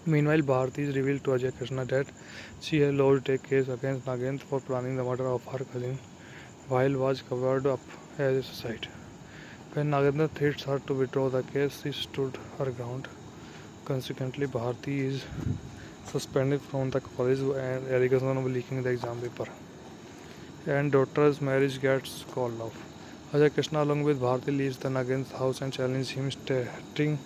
Meanwhile, Bharti is revealed to Ajay Krishna that she has lodged a case against Nagendra for planning the murder of her cousin while was covered up as a suicide. When Nagendra threats her to withdraw the case, she stood her ground. Consequently, Bharti is suspended from the college and allegation of leaking the exam paper. And daughter's marriage gets called off. Ajay Krishna along with Bharti leaves the Nagendra's house and challenges him, stating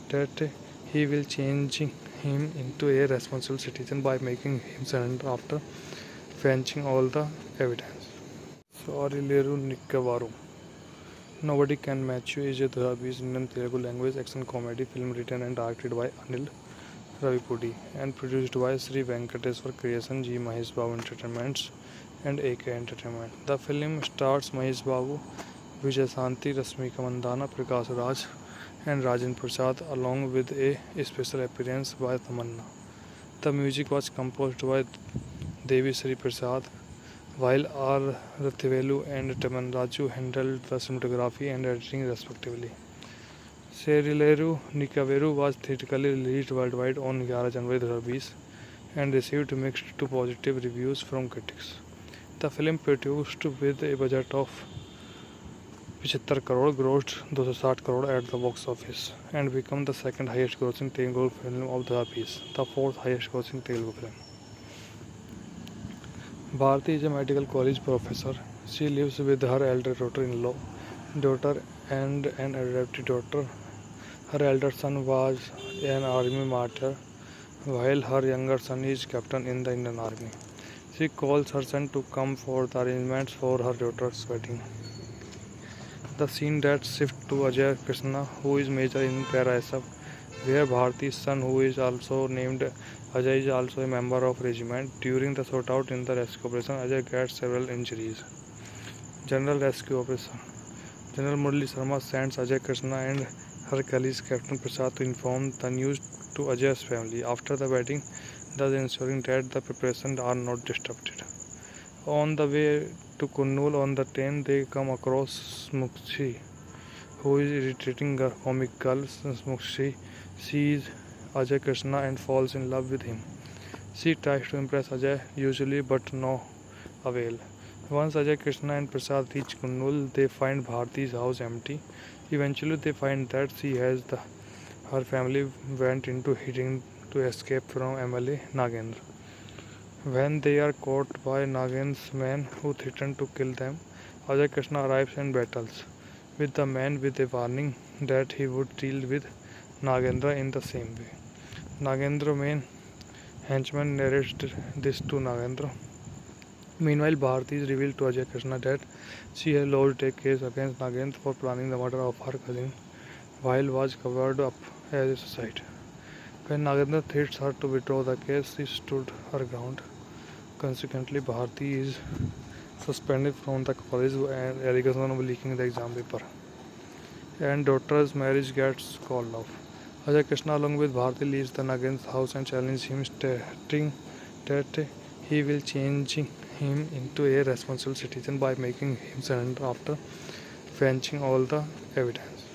that he will change him into a responsible citizen by making him surrender after fetching all the evidence. Serileru Nikavaru. Nobody Can Match You is a 2020 Indian Telugu language action comedy film written and directed by Anil Ravipudi and produced by Sri Venkateswar Creation, G. Mahesh Babu Entertainments and AK Entertainment. The film stars Mahesh Babu, Vijay Shanti, Rasmika Mandana, Prakash Raj and Rajan Prasad, along with a special appearance by Tamanna. The music was composed by Devi Sri Prasad, while R. Rathivelu and Taman Raju handled the cinematography and editing respectively. Serileru Nikaveru was theatrically released worldwide on 11 January 2020 and received mixed to positive reviews from critics. The film produced with a budget of 75 crore grossed 260 crore at the box office and became the second highest grossing Telugu film of the piece, the fourth highest grossing Telugu film. Bharti is a medical college professor. She lives with her elder daughter and an adopted daughter. Her elder son was an army martyr, while her younger son is captain in the Indian Army. She calls her son to come for the arrangements for her daughter's wedding. The scene that shifts to Ajay Krishna, who is major in Para-SF, where Bharti's son, who is also named Ajay, is also a member of regiment. During the shootout in the rescue operation, Ajay gets several injuries. General Rescue Operation. General Murali Sharma sends Ajay Krishna and her colleague Captain Prasad to inform the news to Ajay's family. After the wedding, thus ensuring that the preparations are not disrupted. On the way to Kurnool on the train, they come across Smukshi, who is irritating a comic girl. Smukshi sees Ajay Krishna and falls in love with him. She tries to impress Ajay, usually, but no avail. Once Ajay Krishna and Prasad reach Kurnool, they find Bharti's house empty. Eventually, they find that her family went into hiding to escape from MLA Nagendra. When they are caught by Nagendra's men who threaten to kill them, Ajay Krishna arrives and battles with the man with a warning that he would deal with Nagendra in the same way. Nagendra, main henchman, narrates this to Nagendra. Meanwhile, Bharti is revealed to Ajay Krishna that she has lodged a case against Nagendra for planning the murder of her cousin while was covered up as a suicide. When Nagendra threats her to withdraw the case, she stood her ground. Consequently, Bharti is suspended from the college and allegation of leaking the exam paper. And daughter's marriage gets called off. Ajay Krishna along with Bharti leaves the Nagendra's house and challenges him, stating that he will change him into a responsible citizen by making him surrender after fetching all the evidence.